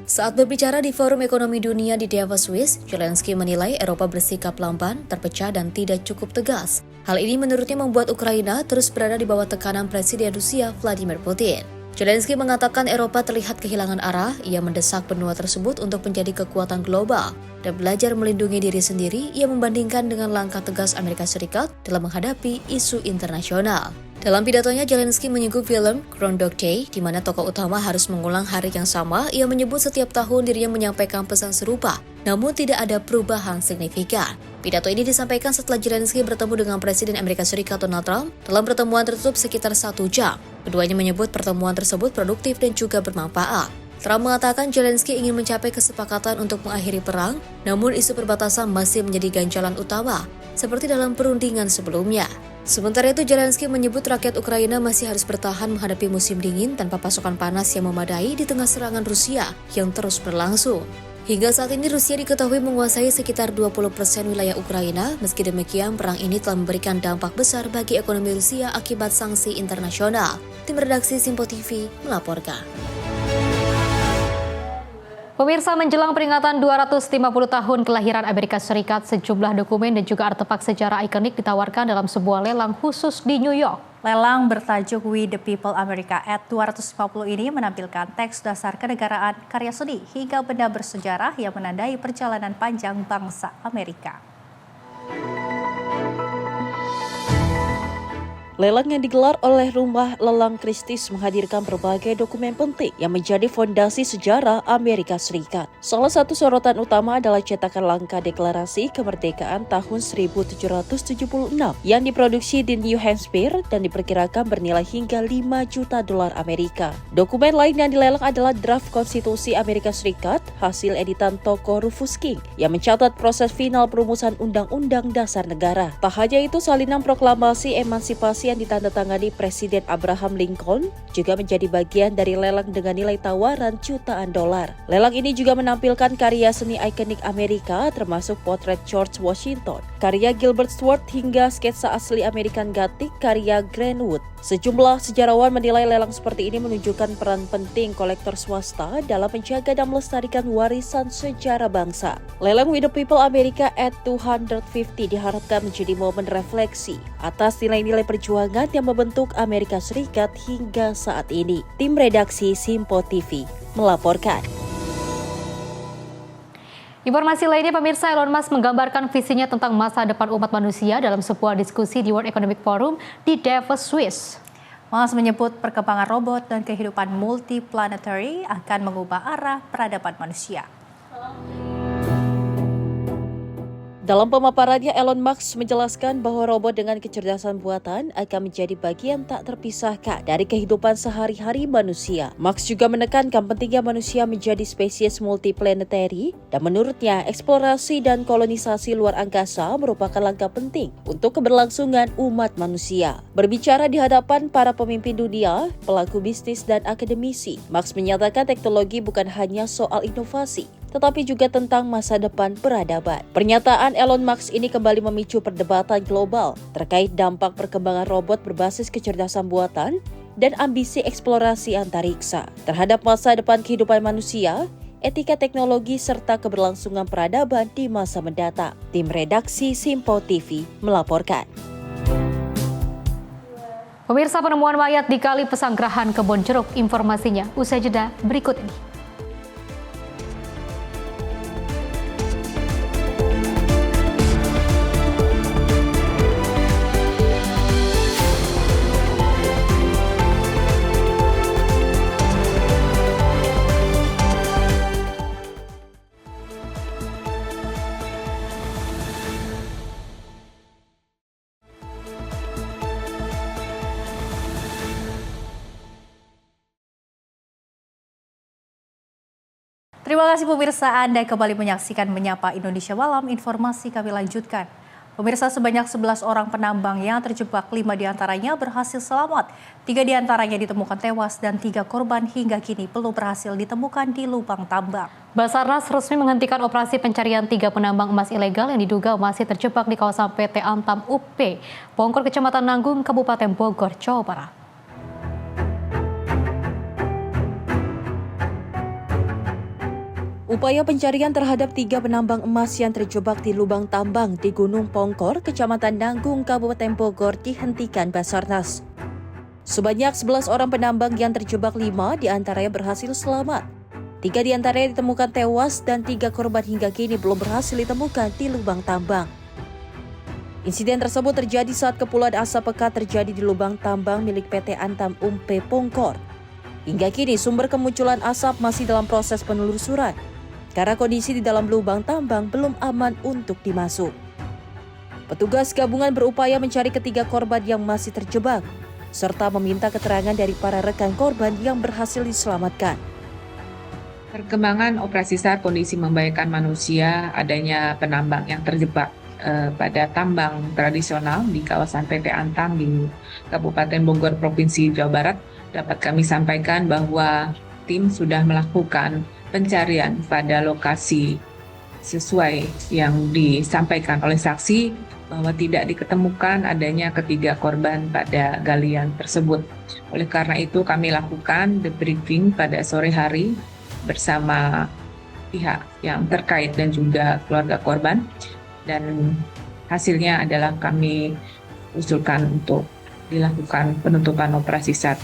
S5: Saat berbicara di Forum Ekonomi Dunia di Davos, Swiss, Zelensky menilai Eropa bersikap lamban, terpecah dan tidak cukup tegas. Hal ini menurutnya membuat Ukraina terus berada di bawah tekanan Presiden Rusia Vladimir Putin. Zelensky mengatakan Eropa terlihat kehilangan arah. Ia mendesak benua tersebut untuk menjadi kekuatan global dan belajar melindungi diri sendiri. Ia membandingkan dengan langkah tegas Amerika Serikat dalam menghadapi isu internasional. Dalam pidatonya, Zelensky menyinggung film Groundhog Day, di mana tokoh utama harus mengulang hari yang sama. Ia menyebut setiap tahun dirinya menyampaikan pesan serupa, namun tidak ada perubahan signifikan. Pidato ini disampaikan setelah Zelensky bertemu dengan Presiden Amerika Serikat Donald Trump dalam pertemuan tertutup sekitar 1 jam. Keduanya menyebut pertemuan tersebut produktif dan juga bermanfaat. Trump mengatakan Zelensky ingin mencapai kesepakatan untuk mengakhiri perang, namun isu perbatasan masih menjadi ganjalan utama, seperti dalam perundingan sebelumnya. Sementara itu, Zelensky menyebut rakyat Ukraina masih harus bertahan menghadapi musim dingin tanpa pasokan panas yang memadai di tengah serangan Rusia yang terus berlangsung. Hingga saat ini Rusia diketahui menguasai sekitar 20% wilayah Ukraina. Meski demikian, perang ini telah memberikan dampak besar bagi ekonomi Rusia akibat sanksi internasional. Tim redaksi Simpo TV melaporkan.
S1: Pemirsa, menjelang peringatan 250 tahun kelahiran Amerika Serikat, sejumlah dokumen dan juga artefak sejarah ikonik ditawarkan dalam sebuah lelang khusus di New York.
S2: Lelang bertajuk We the People America at 250 ini menampilkan teks dasar kenegaraan, karya seni, hingga benda bersejarah yang menandai perjalanan panjang bangsa Amerika.
S4: Lelang yang digelar oleh Rumah Lelang Christie's menghadirkan berbagai dokumen penting yang menjadi fondasi sejarah Amerika Serikat. Salah satu sorotan utama adalah cetakan langka Deklarasi Kemerdekaan tahun 1776 yang diproduksi di New Hampshire dan diperkirakan bernilai hingga 5 juta dolar Amerika. Dokumen lain yang dilelang adalah draft Konstitusi Amerika Serikat hasil editan toko Rufus King yang mencatat proses final perumusan Undang-Undang Dasar Negara. Tak hanya itu, salinan proklamasi emansipasi yang ditandatangani Presiden Abraham Lincoln juga menjadi bagian dari lelang dengan nilai tawaran jutaan dolar. Lelang ini juga menampilkan karya seni ikonik Amerika termasuk potret George Washington, karya Gilbert Stuart hingga sketsa asli American Gothic karya Grant Wood. Sejumlah sejarawan menilai lelang seperti ini menunjukkan peran penting kolektor swasta dalam menjaga dan melestarikan warisan sejarah bangsa. Lelang We the People America at 250 diharapkan menjadi momen refleksi atas nilai-nilai perjuangan yang membentuk Amerika Serikat hingga saat ini. Tim redaksi Simpo TV melaporkan.
S1: Informasi lainnya, pemirsa, Elon Musk menggambarkan visinya tentang masa depan umat manusia dalam sebuah diskusi di World Economic Forum di Davos, Swiss.
S2: Musk menyebut perkembangan robot dan kehidupan multiplanetary akan mengubah arah peradaban manusia.
S4: Dalam pemaparannya, Elon Musk menjelaskan bahwa robot dengan kecerdasan buatan akan menjadi bagian tak terpisahkan dari kehidupan sehari-hari manusia. Musk juga menekankan pentingnya manusia menjadi spesies multiplanetary dan menurutnya eksplorasi dan kolonisasi luar angkasa merupakan langkah penting untuk keberlangsungan umat manusia. Berbicara di hadapan para pemimpin dunia, pelaku bisnis dan akademisi, Musk menyatakan teknologi bukan hanya soal inovasi, tetapi juga tentang masa depan peradaban. Pernyataan Elon Musk ini kembali memicu perdebatan global terkait dampak perkembangan robot berbasis kecerdasan buatan dan ambisi eksplorasi antariksa terhadap masa depan kehidupan manusia, etika teknologi, serta keberlangsungan peradaban di masa mendatang. Tim redaksi Simpo TV melaporkan.
S1: Pemirsa, penemuan mayat di Kali Pesanggerahan Kebon Jeruk, informasinya usai jeda berikut ini.
S2: Terima kasih pemirsa, Anda kembali menyaksikan Menyapa Indonesia Malam. Informasi kami lanjutkan. Pemirsa, sebanyak 11 orang penambang yang terjebak, 5 diantaranya berhasil selamat. 3 diantaranya ditemukan tewas dan 3 korban hingga kini belum berhasil ditemukan di lubang tambang.
S1: Basarnas resmi menghentikan operasi pencarian 3 penambang emas ilegal yang diduga masih terjebak di kawasan PT Antam UP, Pongkor, Kecamatan Nanggung, Kabupaten Bogor, Jawa Barat.
S4: Upaya pencarian terhadap 3 penambang emas yang terjebak di lubang tambang di Gunung Pongkor, Kecamatan Nanggung, Kabupaten Bogor dihentikan Basarnas. Sebanyak 11 orang penambang yang terjebak, 5 diantaranya berhasil selamat. 3 diantaranya ditemukan tewas dan 3 korban hingga kini belum berhasil ditemukan di lubang tambang. Insiden tersebut terjadi saat kepulan asap pekat terjadi di lubang tambang milik PT Antam UP Pongkor. Hingga kini sumber kemunculan asap masih dalam proses penelusuran, karena kondisi di dalam lubang tambang belum aman untuk dimasuk. Petugas gabungan berupaya mencari ketiga korban yang masih terjebak, serta meminta keterangan dari para rekan korban yang berhasil diselamatkan.
S7: Perkembangan operasi SAR kondisi membahayakan manusia, adanya penambang yang terjebak pada tambang tradisional di kawasan PT Antam di Kabupaten Bogor, Provinsi Jawa Barat, dapat kami sampaikan bahwa tim sudah melakukan pencarian pada lokasi sesuai yang disampaikan oleh saksi bahwa tidak diketemukan adanya ketiga korban pada galian tersebut. Oleh karena itu kami lakukan debriefing pada sore hari bersama pihak yang terkait dan juga keluarga korban, dan hasilnya adalah kami usulkan untuk dilakukan penutupan operasi SAR.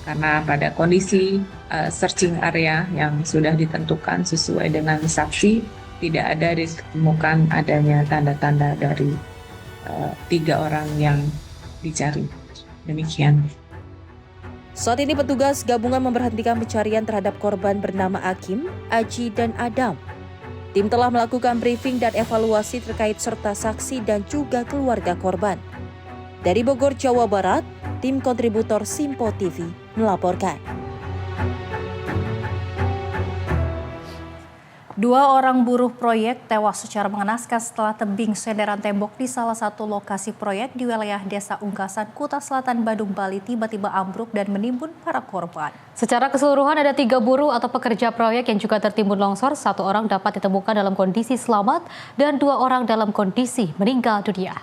S7: Karena pada kondisi searching area yang sudah ditentukan sesuai dengan saksi, tidak ada ditemukan adanya tanda-tanda dari 3 orang yang dicari. Demikian.
S4: Saat ini petugas gabungan memberhentikan pencarian terhadap korban bernama Akim, Aji, dan Adam. Tim telah melakukan briefing dan evaluasi terkait serta saksi dan juga keluarga korban. Dari Bogor, Jawa Barat, tim kontributor Simpo TV melaporkan.
S2: 2 orang buruh proyek tewas secara mengenaskan setelah tebing senderan tembok di salah satu lokasi proyek di wilayah Desa Ungkasan, Kuta Selatan, Badung, Bali tiba-tiba ambruk dan menimbun para korban.
S1: Secara keseluruhan ada 3 buruh atau pekerja proyek yang juga tertimbun longsor. 1 orang dapat ditemukan dalam kondisi selamat dan 2 orang dalam kondisi meninggal dunia.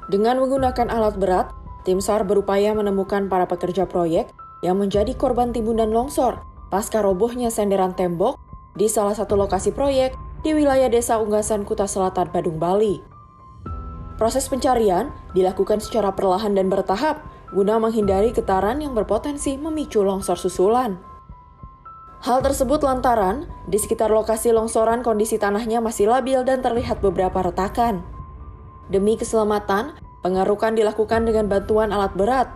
S16: Dengan menggunakan alat berat, tim SAR berupaya menemukan para pekerja proyek yang menjadi korban timbunan longsor pasca robohnya senderan tembok di salah satu lokasi proyek di wilayah Desa Unggasan, Kuta Selatan, Badung, Bali. Proses pencarian dilakukan secara perlahan dan bertahap guna menghindari getaran yang berpotensi memicu longsor susulan. Hal tersebut lantaran di sekitar lokasi longsoran kondisi tanahnya masih labil dan terlihat beberapa retakan. Demi keselamatan, pengerukan dilakukan dengan bantuan alat berat.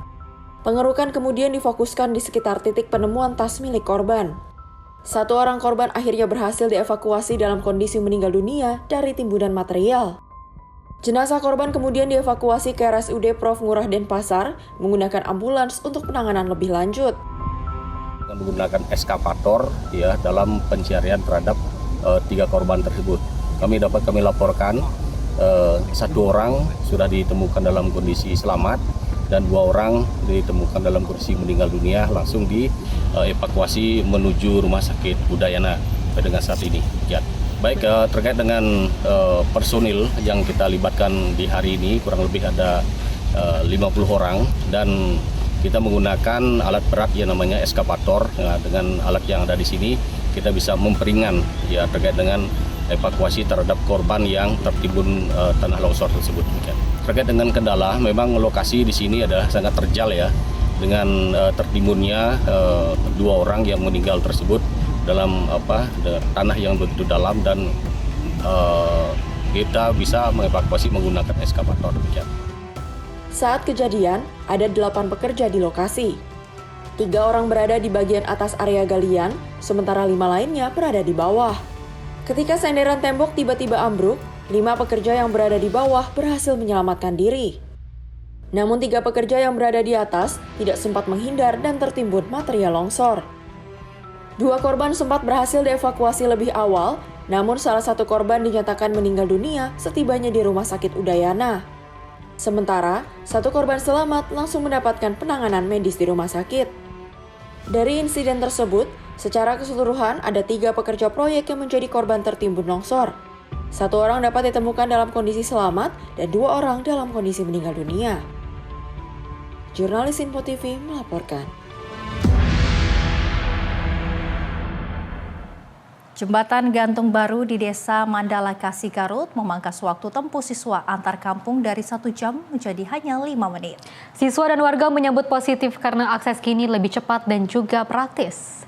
S16: Pengerukan kemudian difokuskan di sekitar titik penemuan tas milik korban. 1 orang korban akhirnya berhasil dievakuasi dalam kondisi meninggal dunia dari timbunan material. Jenazah korban kemudian dievakuasi ke RSUD Prof. Ngurah Denpasar menggunakan ambulans untuk penanganan lebih lanjut.
S8: Menggunakan eskavator ya dalam pencarian terhadap 3 korban tersebut. Kami laporkan 1 orang sudah ditemukan dalam kondisi selamat dan 2 orang ditemukan dalam kondisi meninggal dunia, langsung dievakuasi menuju Rumah Sakit Udayana dengan saat ini. Ya. Baik, terkait dengan personil yang kita libatkan di hari ini, kurang lebih ada 50 orang, dan kita menggunakan alat berat yang namanya eskavator. Ya, dengan alat yang ada di sini kita bisa memperingan ya terkait dengan evakuasi terhadap korban yang tertimbun tanah longsor tersebut. Ya. Terkait dengan kendala, memang lokasi di sini adalah sangat terjal ya, dengan tertimbunnya 2 orang yang meninggal tersebut dalam tanah yang begitu dalam, dan kita bisa mengevakuasi menggunakan eskavator. Ya.
S16: Saat kejadian, ada 8 pekerja di lokasi. 3 orang berada di bagian atas area galian, sementara 5 lainnya berada di bawah. Ketika senderan tembok tiba-tiba ambruk, 5 pekerja yang berada di bawah berhasil menyelamatkan diri. Namun 3 pekerja yang berada di atas tidak sempat menghindar dan tertimbun material longsor. 2 korban sempat berhasil dievakuasi lebih awal, namun salah satu korban dinyatakan meninggal dunia setibanya di Rumah Sakit Udayana. Sementara, 1 korban selamat langsung mendapatkan penanganan medis di rumah sakit. Dari insiden tersebut, secara keseluruhan ada 3 pekerja proyek yang menjadi korban tertimbun longsor. 1 orang dapat ditemukan dalam kondisi selamat dan 2 orang dalam kondisi meninggal dunia. Jurnalis Info TV melaporkan.
S2: Jembatan gantung baru di Desa Mandala Kasih Garut memangkas waktu tempuh siswa antar kampung dari 1 jam menjadi hanya 5 menit.
S1: Siswa dan warga menyambut positif karena akses kini lebih cepat dan juga praktis.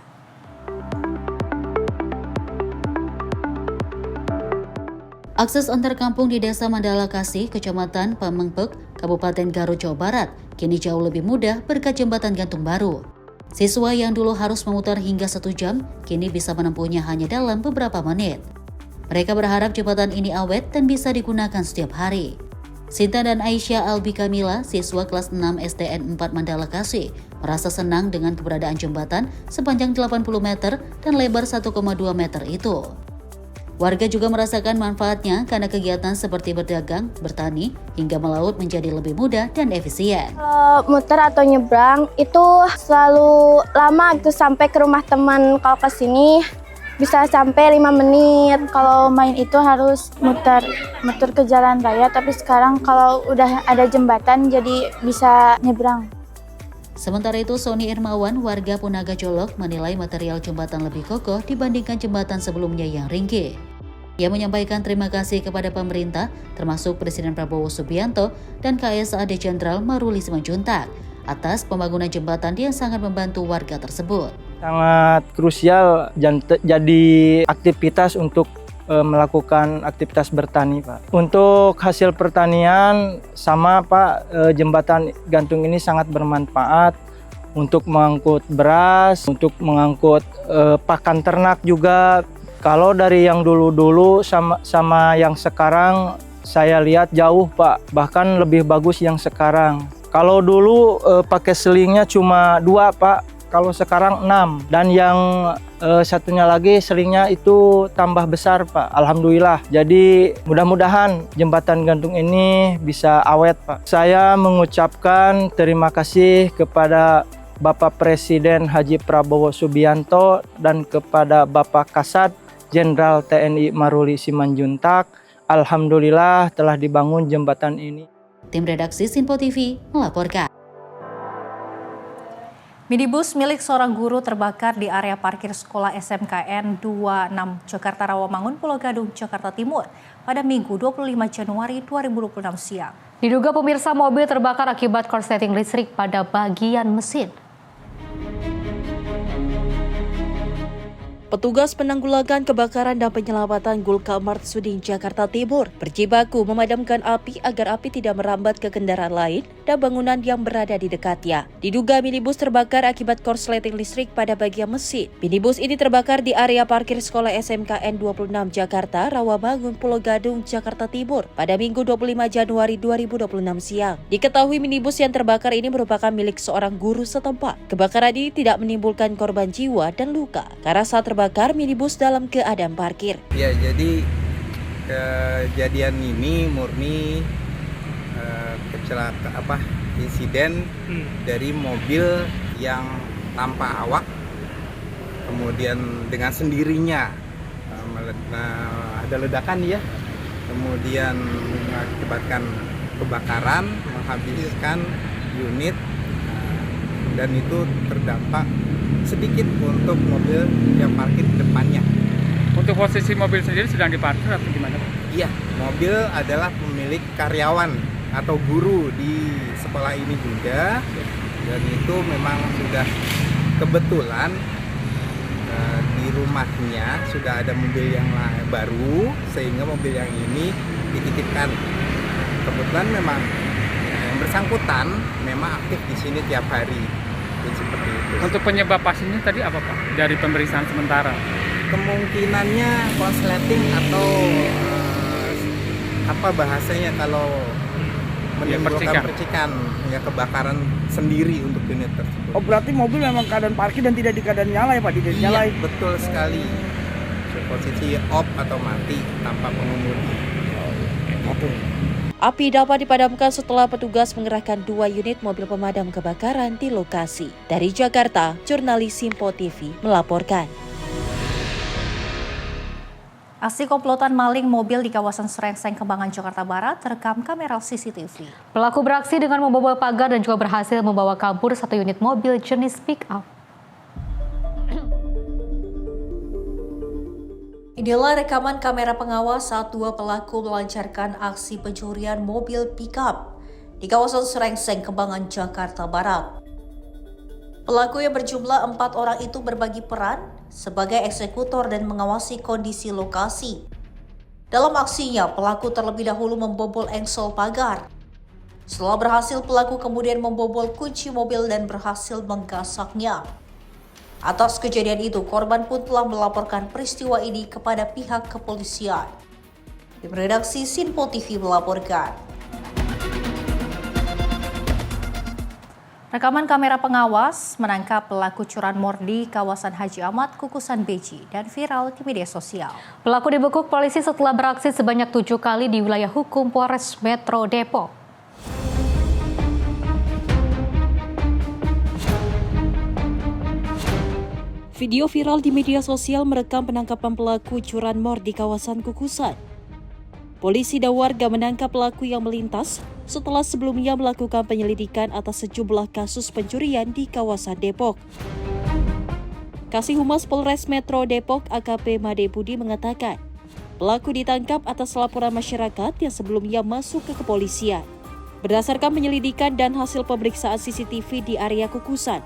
S3: Akses antar kampung di Desa Mandala Kasih, Kecamatan Pamengpek, Kabupaten Garut, Jawa Barat, kini jauh lebih mudah berkat jembatan gantung baru. Siswa yang dulu harus memutar hingga 1 jam, kini bisa menempuhnya hanya dalam beberapa menit. Mereka berharap jembatan ini awet dan bisa digunakan setiap hari. Sinta dan Aisyah Albi Kamila, siswa kelas 6 SDN 4 Mandala Kasih, merasa senang dengan keberadaan jembatan sepanjang 80 meter dan lebar 1,2 meter itu. Warga juga merasakan manfaatnya karena kegiatan seperti berdagang, bertani, hingga melaut menjadi lebih mudah dan efisien.
S21: Kalau muter atau nyebrang itu selalu lama gitu sampai ke rumah teman. Kalau ke sini bisa sampai 5 menit. Kalau main itu harus muter ke jalan raya, tapi sekarang kalau udah ada jembatan jadi bisa nyebrang.
S3: Sementara itu, Sony Irmawan, warga Punaga Jolok, menilai material jembatan lebih kokoh dibandingkan jembatan sebelumnya yang ringkih. Ia menyampaikan terima kasih kepada pemerintah, termasuk Presiden Prabowo Subianto dan KSAD Jenderal Maruli Simanjuntak, atas pembangunan jembatan yang sangat membantu warga tersebut.
S9: Sangat krusial jadi aktivitas untuk melakukan aktivitas bertani, Pak. Untuk hasil pertanian sama, Pak, jembatan gantung ini sangat bermanfaat untuk mengangkut beras, untuk mengangkut pakan ternak juga. Kalau dari yang dulu-dulu sama yang sekarang saya lihat jauh, Pak. Bahkan lebih bagus yang sekarang. Kalau dulu pakai selingnya cuma 2, Pak. Kalau sekarang 6. Dan yang satunya lagi selingnya itu tambah besar, Pak. Alhamdulillah. Jadi mudah-mudahan jembatan gantung ini bisa awet, Pak. Saya mengucapkan terima kasih kepada Bapak Presiden Haji Prabowo Subianto dan kepada Bapak Kasat Jenderal TNI Maruli Simanjuntak. Alhamdulillah telah dibangun jembatan ini.
S3: Tim redaksi Sinpo TV melaporkan.
S2: Minibus milik seorang guru terbakar di area parkir sekolah SMKN 26 Jakarta Rawamangun, Pulau Gadung, Jakarta Timur pada Minggu 25 Januari 2026 siang.
S1: Diduga pemirsa mobil terbakar akibat korsleting listrik pada bagian mesin.
S4: Petugas penanggulangan kebakaran dan penyelamatan Gulka Mart Suding Jakarta Timur berjibaku memadamkan api agar api tidak merambat ke kendaraan lain dan bangunan yang berada di dekatnya. Diduga minibus terbakar akibat korsleting listrik pada bagian mesin. Minibus ini terbakar di area parkir sekolah SMKN 26 Jakarta, Rawamangun, Pulau Gadung, Jakarta Timur pada Minggu 25 Januari 2026 siang. Diketahui minibus yang terbakar ini merupakan milik seorang guru setempat. Kebakaran ini tidak menimbulkan korban jiwa dan luka karena saat terbakar minibus dalam keadaan parkir.
S10: Ya, jadi kejadian ini murni insiden dari mobil yang tanpa awak, kemudian dengan sendirinya ada ledakan ya, kemudian mengakibatkan kebakaran, menghabiskan unit, dan itu terdampak sedikit untuk mobil yang parkir di depannya.
S11: Untuk posisi mobil sendiri sedang diparkir atau gimana?
S10: Iya, mobil adalah pemilik karyawan atau guru di sekolah ini juga, dan itu memang sudah kebetulan di rumahnya sudah ada mobil yang baru, sehingga mobil yang ini dititipkan. Kebetulan memang yang bersangkutan memang aktif di sini tiap hari. Seperti itu.
S11: Untuk penyebab pastinya tadi apa Pak? Dari pemeriksaan sementara?
S10: Kemungkinannya konsleting atau apa bahasanya kalau menimbulkan percikan, ya kebakaran sendiri untuk unit tersebut.
S23: Oh, berarti mobil memang keadaan parkir dan tidak di keadaan nyala ya Pak? Tidak nyala.
S10: Iya, betul sekali. Posisi off atau mati tanpa pengemudi.
S23: Oke.
S4: Api dapat dipadamkan setelah petugas mengerahkan 2 unit mobil pemadam kebakaran di lokasi. Dari Jakarta, jurnalis Simpo TV melaporkan.
S2: Aksi komplotan maling mobil di kawasan Srengseng, Kembangan, Jakarta Barat terekam kamera CCTV.
S1: Pelaku beraksi dengan membobol pagar dan juga berhasil membawa kabur 1 unit mobil jenis pick-up.
S2: Inilah rekaman kamera pengawas saat 2 pelaku melancarkan aksi pencurian mobil pick-up di kawasan Srengseng, Kembangan, Jakarta Barat. Pelaku yang berjumlah 4 orang itu berbagi peran sebagai eksekutor dan mengawasi kondisi lokasi. Dalam aksinya, pelaku terlebih dahulu membobol engsel pagar. Setelah berhasil, pelaku kemudian membobol kunci mobil dan berhasil menggasaknya. Atas kejadian itu, korban pun telah melaporkan peristiwa ini kepada pihak kepolisian. Tim redaksi Simpo TV melaporkan. Rekaman kamera pengawas menangkap pelaku curanmor di kawasan Haji Ahmad, Kukusan Beji, dan viral di media sosial.
S1: Pelaku dibekuk polisi setelah beraksi sebanyak 7 kali di wilayah hukum Polres Metro Depok.
S4: Video viral di media sosial merekam penangkapan pelaku curanmor di kawasan Kukusan. Polisi dan warga menangkap pelaku yang melintas setelah sebelumnya melakukan penyelidikan atas sejumlah kasus pencurian di kawasan Depok. Kasih Humas Polres Metro Depok AKP Made Budi mengatakan, pelaku ditangkap atas laporan masyarakat yang sebelumnya masuk ke kepolisian. Berdasarkan penyelidikan dan hasil pemeriksaan CCTV di area Kukusan,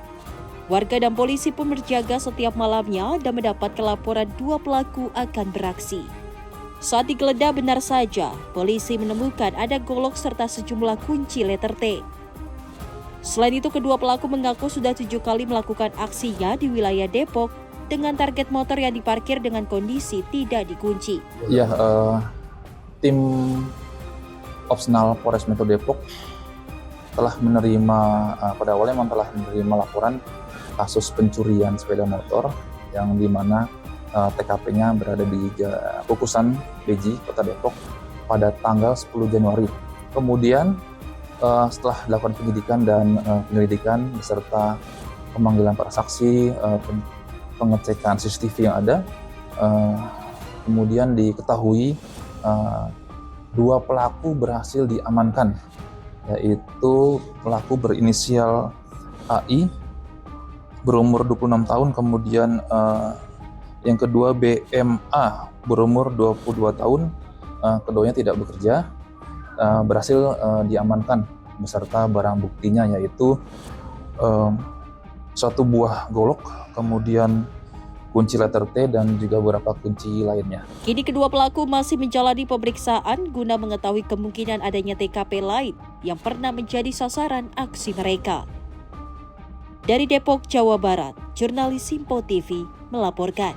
S4: warga dan polisi pun berjaga setiap malamnya dan mendapat laporan 2 pelaku akan beraksi. Saat digeledah benar saja, polisi menemukan ada golok serta sejumlah kunci letter T. Selain itu, kedua pelaku mengaku sudah 7 kali melakukan aksinya di wilayah Depok dengan target motor yang diparkir dengan kondisi tidak dikunci.
S24: Ya, tim opsional Polres Metro Depok telah menerima, pada awalnya memang telah menerima laporan kasus pencurian sepeda motor yang dimana TKP-nya berada di Kukusan Beji, Kota Depok pada tanggal 10 Januari. Kemudian setelah dilakukan penyidikan dan penyelidikan beserta pemanggilan para saksi, pengecekan CCTV yang ada, kemudian diketahui 2 pelaku berhasil diamankan, yaitu pelaku berinisial AI berumur 26 tahun, kemudian yang kedua BMA berumur 22 tahun, keduanya tidak bekerja, berhasil diamankan beserta barang buktinya, yaitu 1 buah golok, kemudian kunci letter T dan juga beberapa kunci lainnya.
S4: Kini kedua pelaku masih menjalani pemeriksaan guna mengetahui kemungkinan adanya TKP lain yang pernah menjadi sasaran aksi mereka. Dari Depok, Jawa Barat, jurnalis Simpo TV melaporkan.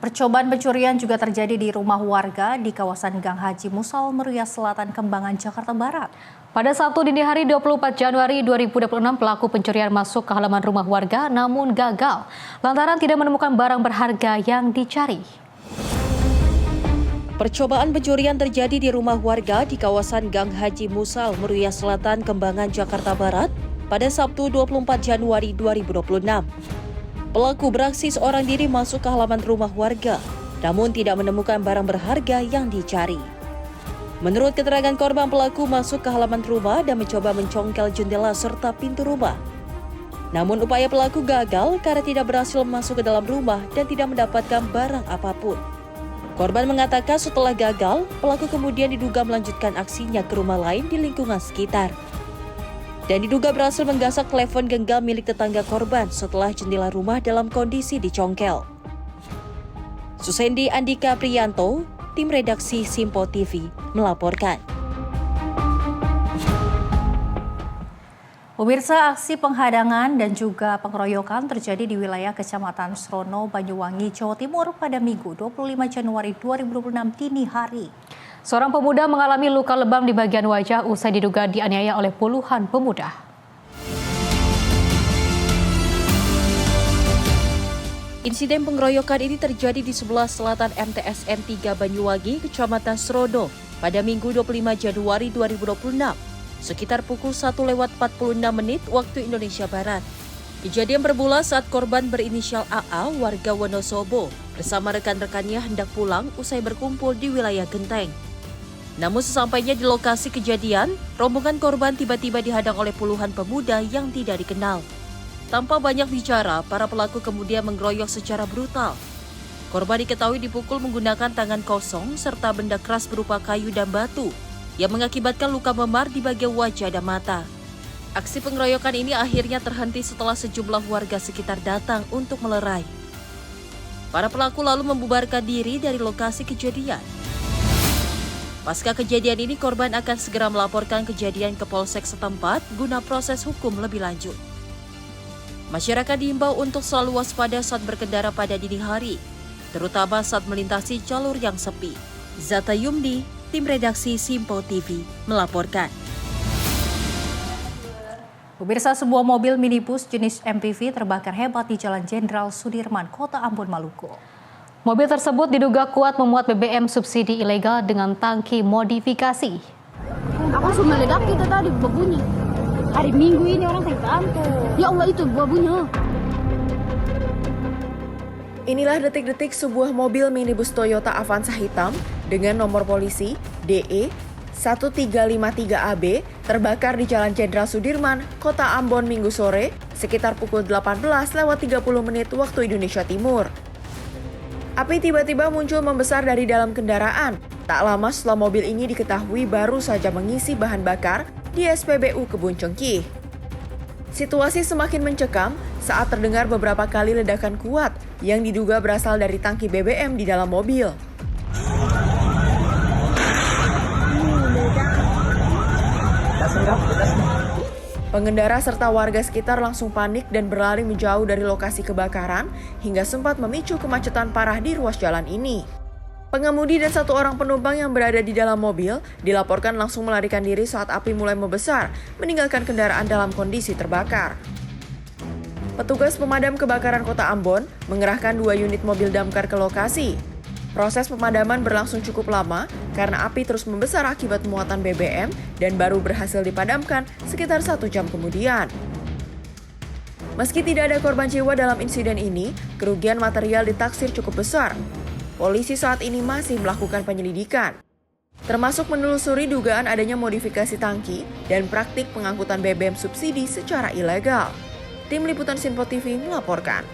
S2: Percobaan pencurian juga terjadi di rumah warga di kawasan Gang Haji Musal, Meruya Selatan, Kembangan, Jakarta Barat.
S1: Pada Sabtu dini hari 24 Januari 2026, pelaku pencurian masuk ke halaman rumah warga namun gagal lantaran tidak menemukan barang berharga yang dicari.
S4: Percobaan pencurian terjadi di rumah warga di kawasan Gang Haji Musal, Meruya Selatan, Kembangan, Jakarta Barat pada Sabtu 24 Januari 2026. Pelaku beraksi seorang diri masuk ke halaman rumah warga, namun tidak menemukan barang berharga yang dicari. Menurut keterangan korban, pelaku masuk ke halaman rumah dan mencoba mencongkel jendela serta pintu rumah. Namun upaya pelaku gagal karena tidak berhasil masuk ke dalam rumah dan tidak mendapatkan barang apapun. Korban mengatakan setelah gagal, pelaku kemudian diduga melanjutkan aksinya ke rumah lain di lingkungan sekitar. Dan diduga berhasil menggasak telepon genggam milik tetangga korban setelah jendela rumah dalam kondisi dicongkel. Susendi Andika Priyanto, tim redaksi Simpo TV, melaporkan.
S2: Pemirsa, aksi penghadangan dan juga pengeroyokan terjadi di wilayah Kecamatan Srono, Banyuwangi, Jawa Timur pada Minggu 25 Januari 2026 dini hari.
S1: Seorang pemuda mengalami luka lebam di bagian wajah usai diduga dianiaya oleh puluhan pemuda.
S4: Insiden pengeroyokan ini terjadi di sebelah selatan MTSN 3 Banyuwangi, Kecamatan Srono, pada Minggu 25 Januari 2026, sekitar pukul 1:46 waktu Indonesia Barat. Kejadian bermula saat korban berinisial AA, warga Wonosobo, bersama rekan-rekannya hendak pulang usai berkumpul di wilayah Genteng. Namun sesampainya di lokasi kejadian, rombongan korban tiba-tiba dihadang oleh puluhan pemuda yang tidak dikenal. Tanpa banyak bicara, para pelaku kemudian menggeroyok secara brutal. Korban diketahui dipukul menggunakan tangan kosong serta benda keras berupa kayu dan batu yang mengakibatkan luka memar di bagian wajah dan mata. Aksi pengeroyokan ini akhirnya terhenti setelah sejumlah warga sekitar datang untuk melerai. Para pelaku lalu membubarkan diri dari lokasi kejadian. Pasca kejadian ini, korban akan segera melaporkan kejadian ke Polsek setempat guna proses hukum lebih lanjut. Masyarakat diimbau untuk selalu waspada saat berkendara pada dini hari, terutama saat melintasi jalur yang sepi. Zata Yumdi, tim redaksi Simpo TV, melaporkan.
S2: Pemirsa, sebuah mobil minibus jenis MPV terbakar hebat di Jalan Jenderal Sudirman, Kota Ambon, Maluku.
S1: Mobil tersebut diduga kuat memuat BBM subsidi ilegal dengan tangki modifikasi.
S12: Aku sudah meledak kita tadi babunyi. Hari Minggu ini orang ke kantor. Ya Allah, itu babunyi.
S16: Inilah detik-detik sebuah mobil minibus Toyota Avanza hitam dengan nomor polisi DE 1353AB terbakar di Jalan Jenderal Sudirman, Kota Ambon Minggu sore sekitar pukul 18:30 waktu Indonesia Timur. Api tiba-tiba muncul membesar dari dalam kendaraan. Tak lama setelah mobil ini diketahui baru saja mengisi bahan bakar di SPBU Kebun Cengkih. Situasi semakin mencekam saat terdengar beberapa kali ledakan kuat yang diduga berasal dari tangki BBM di dalam mobil. Pengendara serta warga sekitar langsung panik dan berlari menjauh dari lokasi kebakaran hingga sempat memicu kemacetan parah di ruas jalan ini. Pengemudi dan satu orang penumpang yang berada di dalam mobil dilaporkan langsung melarikan diri saat api mulai membesar, meninggalkan kendaraan dalam kondisi terbakar. Petugas pemadam kebakaran Kota Ambon mengerahkan 2 unit mobil damkar ke lokasi. Proses pemadaman berlangsung cukup lama karena api terus membesar akibat muatan BBM dan baru berhasil dipadamkan sekitar 1 jam kemudian. Meski tidak ada korban jiwa dalam insiden ini, kerugian material ditaksir cukup besar. Polisi saat ini masih melakukan penyelidikan, termasuk menelusuri dugaan adanya modifikasi tangki dan praktik pengangkutan BBM subsidi secara ilegal. Tim Liputan Simpo TV melaporkan.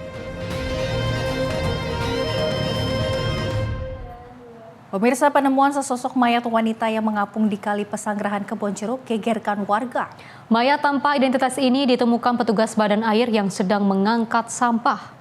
S2: Pemirsa, penemuan sesosok mayat wanita yang mengapung di Kali Pesanggerahan Kebonjeruk gegerkan warga.
S1: Mayat tanpa identitas ini ditemukan petugas badan air yang sedang mengangkat sampah.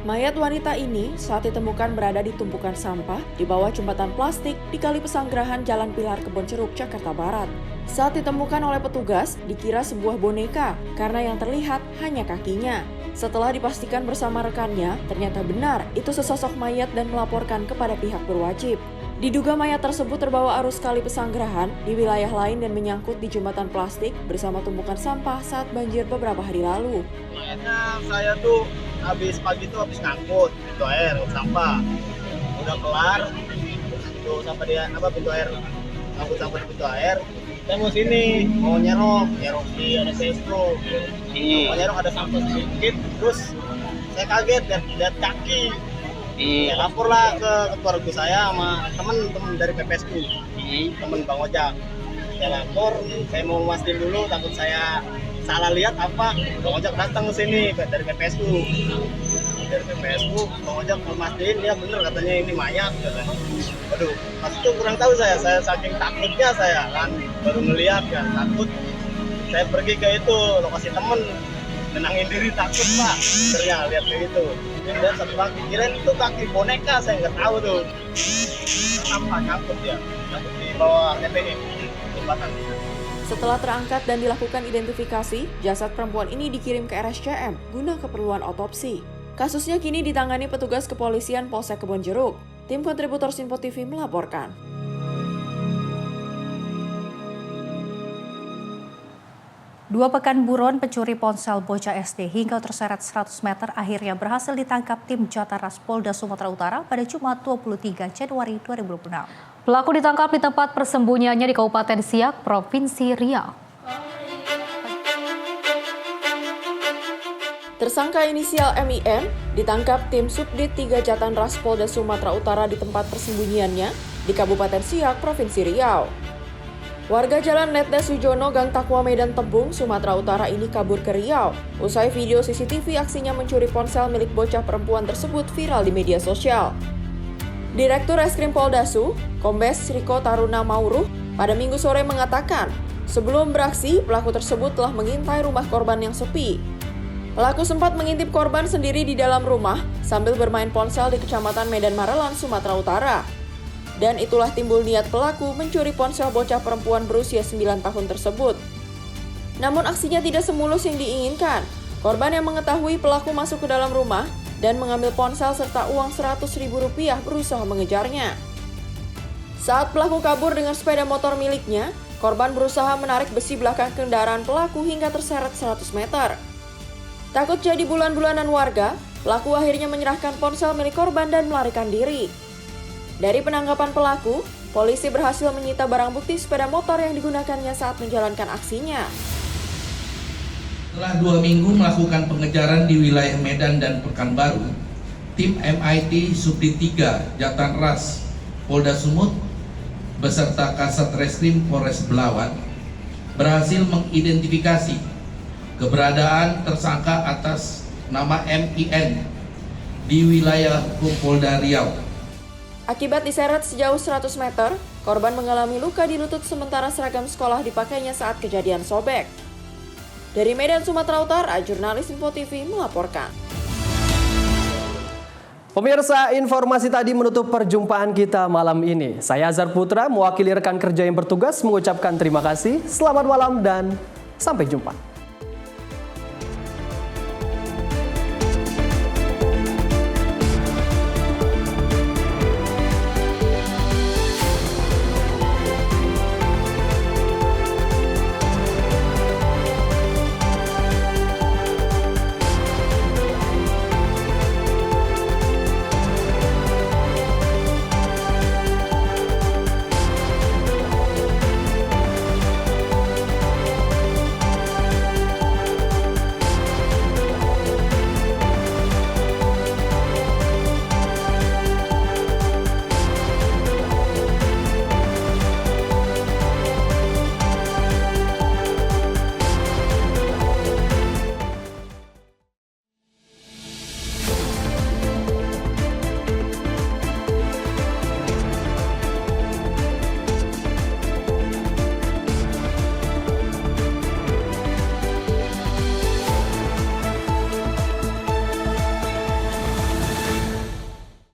S16: Mayat wanita ini saat ditemukan berada di tumpukan sampah di bawah jembatan plastik di Kali Pesanggerahan Jalan Pilar Kebonjeruk, Jakarta Barat. Saat ditemukan oleh petugas, dikira sebuah boneka karena yang terlihat hanya kakinya. Setelah dipastikan bersama rekannya, ternyata benar itu sesosok mayat dan melaporkan kepada pihak berwajib. Diduga mayat tersebut terbawa arus Kali Pesanggerahan di wilayah lain dan menyangkut di jembatan plastik bersama tumpukan sampah saat banjir beberapa hari lalu.
S13: Mayatnya saya tuh habis pagi tuh habis ngangkut pintu air sampah. Udah kelar itu sampai dia pintu air ngangkut sampah di pintu air. Saya mau sini, mau nyerok di ada Facebook. Mau nyerok ada sampah sedikit, terus saya kaget lihat kaki. Ya, laporlah ke keluarga saya sama teman-teman dari PPSku, teman Bang Ojak. Saya lapor, saya mau mastiin dulu, takut saya salah lihat apa. Bang Ojak datang ke sini dari PPSku. Dari PPSku, Bang Ojak mau mastiin, dia bener katanya ini mayat. Waduh, pas itu kurang tahu saya saking takutnya saya kan baru melihat kan takut. Saya pergi ke itu lokasi temen, nenangin diri takut Pak. Ternyata lihat kayak gitu. Lihat satu kaki, kirain itu kaki boneka, saya nggak tahu tuh. Apa nyangkut ya? Nyangkut di bawah TPE jembatan.
S16: Setelah terangkat dan dilakukan identifikasi, jasad perempuan ini dikirim ke RSCM guna keperluan otopsi. Kasusnya kini ditangani petugas kepolisian Polsek Kebonjeruk. Tim kontributor Sinpo TV melaporkan.
S2: Dua pekan buron pencuri ponsel bocah SD hingga terseret 100 meter akhirnya berhasil ditangkap tim Jataras Polda Sumatera Utara pada Jumat 23 Januari 2026.
S1: Pelaku ditangkap di tempat persembunyiannya di Kabupaten Siak, Provinsi Riau.
S16: Tersangka inisial MIN ditangkap tim Subdit 3 Jataras Polda Sumatera Utara di tempat persembunyiannya di Kabupaten Siak, Provinsi Riau. Warga Jalan Letda Sujono, Gang Takwa, Medan Tembung, Sumatera Utara ini kabur ke Riau. Usai video CCTV aksinya mencuri ponsel milik bocah perempuan tersebut viral di media sosial. Direktur Reskrim Poldasu, Kombes Riko Taruna Mauruh, pada Minggu sore mengatakan, sebelum beraksi, pelaku tersebut telah mengintai rumah korban yang sepi. Pelaku sempat mengintip korban sendiri di dalam rumah sambil bermain ponsel di Kecamatan Medan Marelan, Sumatera Utara. Dan itulah timbul niat pelaku mencuri ponsel bocah perempuan berusia 9 tahun tersebut. Namun aksinya tidak semulus yang diinginkan. Korban yang mengetahui pelaku masuk ke dalam rumah dan mengambil ponsel serta uang Rp100.000 berusaha mengejarnya. Saat pelaku kabur dengan sepeda motor miliknya, korban berusaha menarik besi belakang kendaraan pelaku hingga terseret 100 meter. Takut jadi bulan-bulanan warga, pelaku akhirnya menyerahkan ponsel milik korban dan melarikan diri. Dari penangkapan pelaku, polisi berhasil menyita barang bukti sepeda motor yang digunakannya saat menjalankan aksinya.
S14: Setelah 2 minggu melakukan pengejaran di wilayah Medan dan Pekanbaru, tim MIT Subdit 3 Jataras Polda Sumut beserta Kasat Reskrim Polres Belawan berhasil mengidentifikasi keberadaan tersangka atas nama MIN di wilayah Polda Riau.
S16: Akibat diseret sejauh 100 meter, korban mengalami luka di lutut sementara seragam sekolah dipakainya saat kejadian sobek. Dari Medan, Sumatera Utara, jurnalis Sinpo TV melaporkan.
S15: Pemirsa, informasi tadi menutup perjumpaan kita malam ini. Saya Azhar Putra, mewakili rekan kerja yang bertugas mengucapkan terima kasih, selamat malam dan sampai jumpa.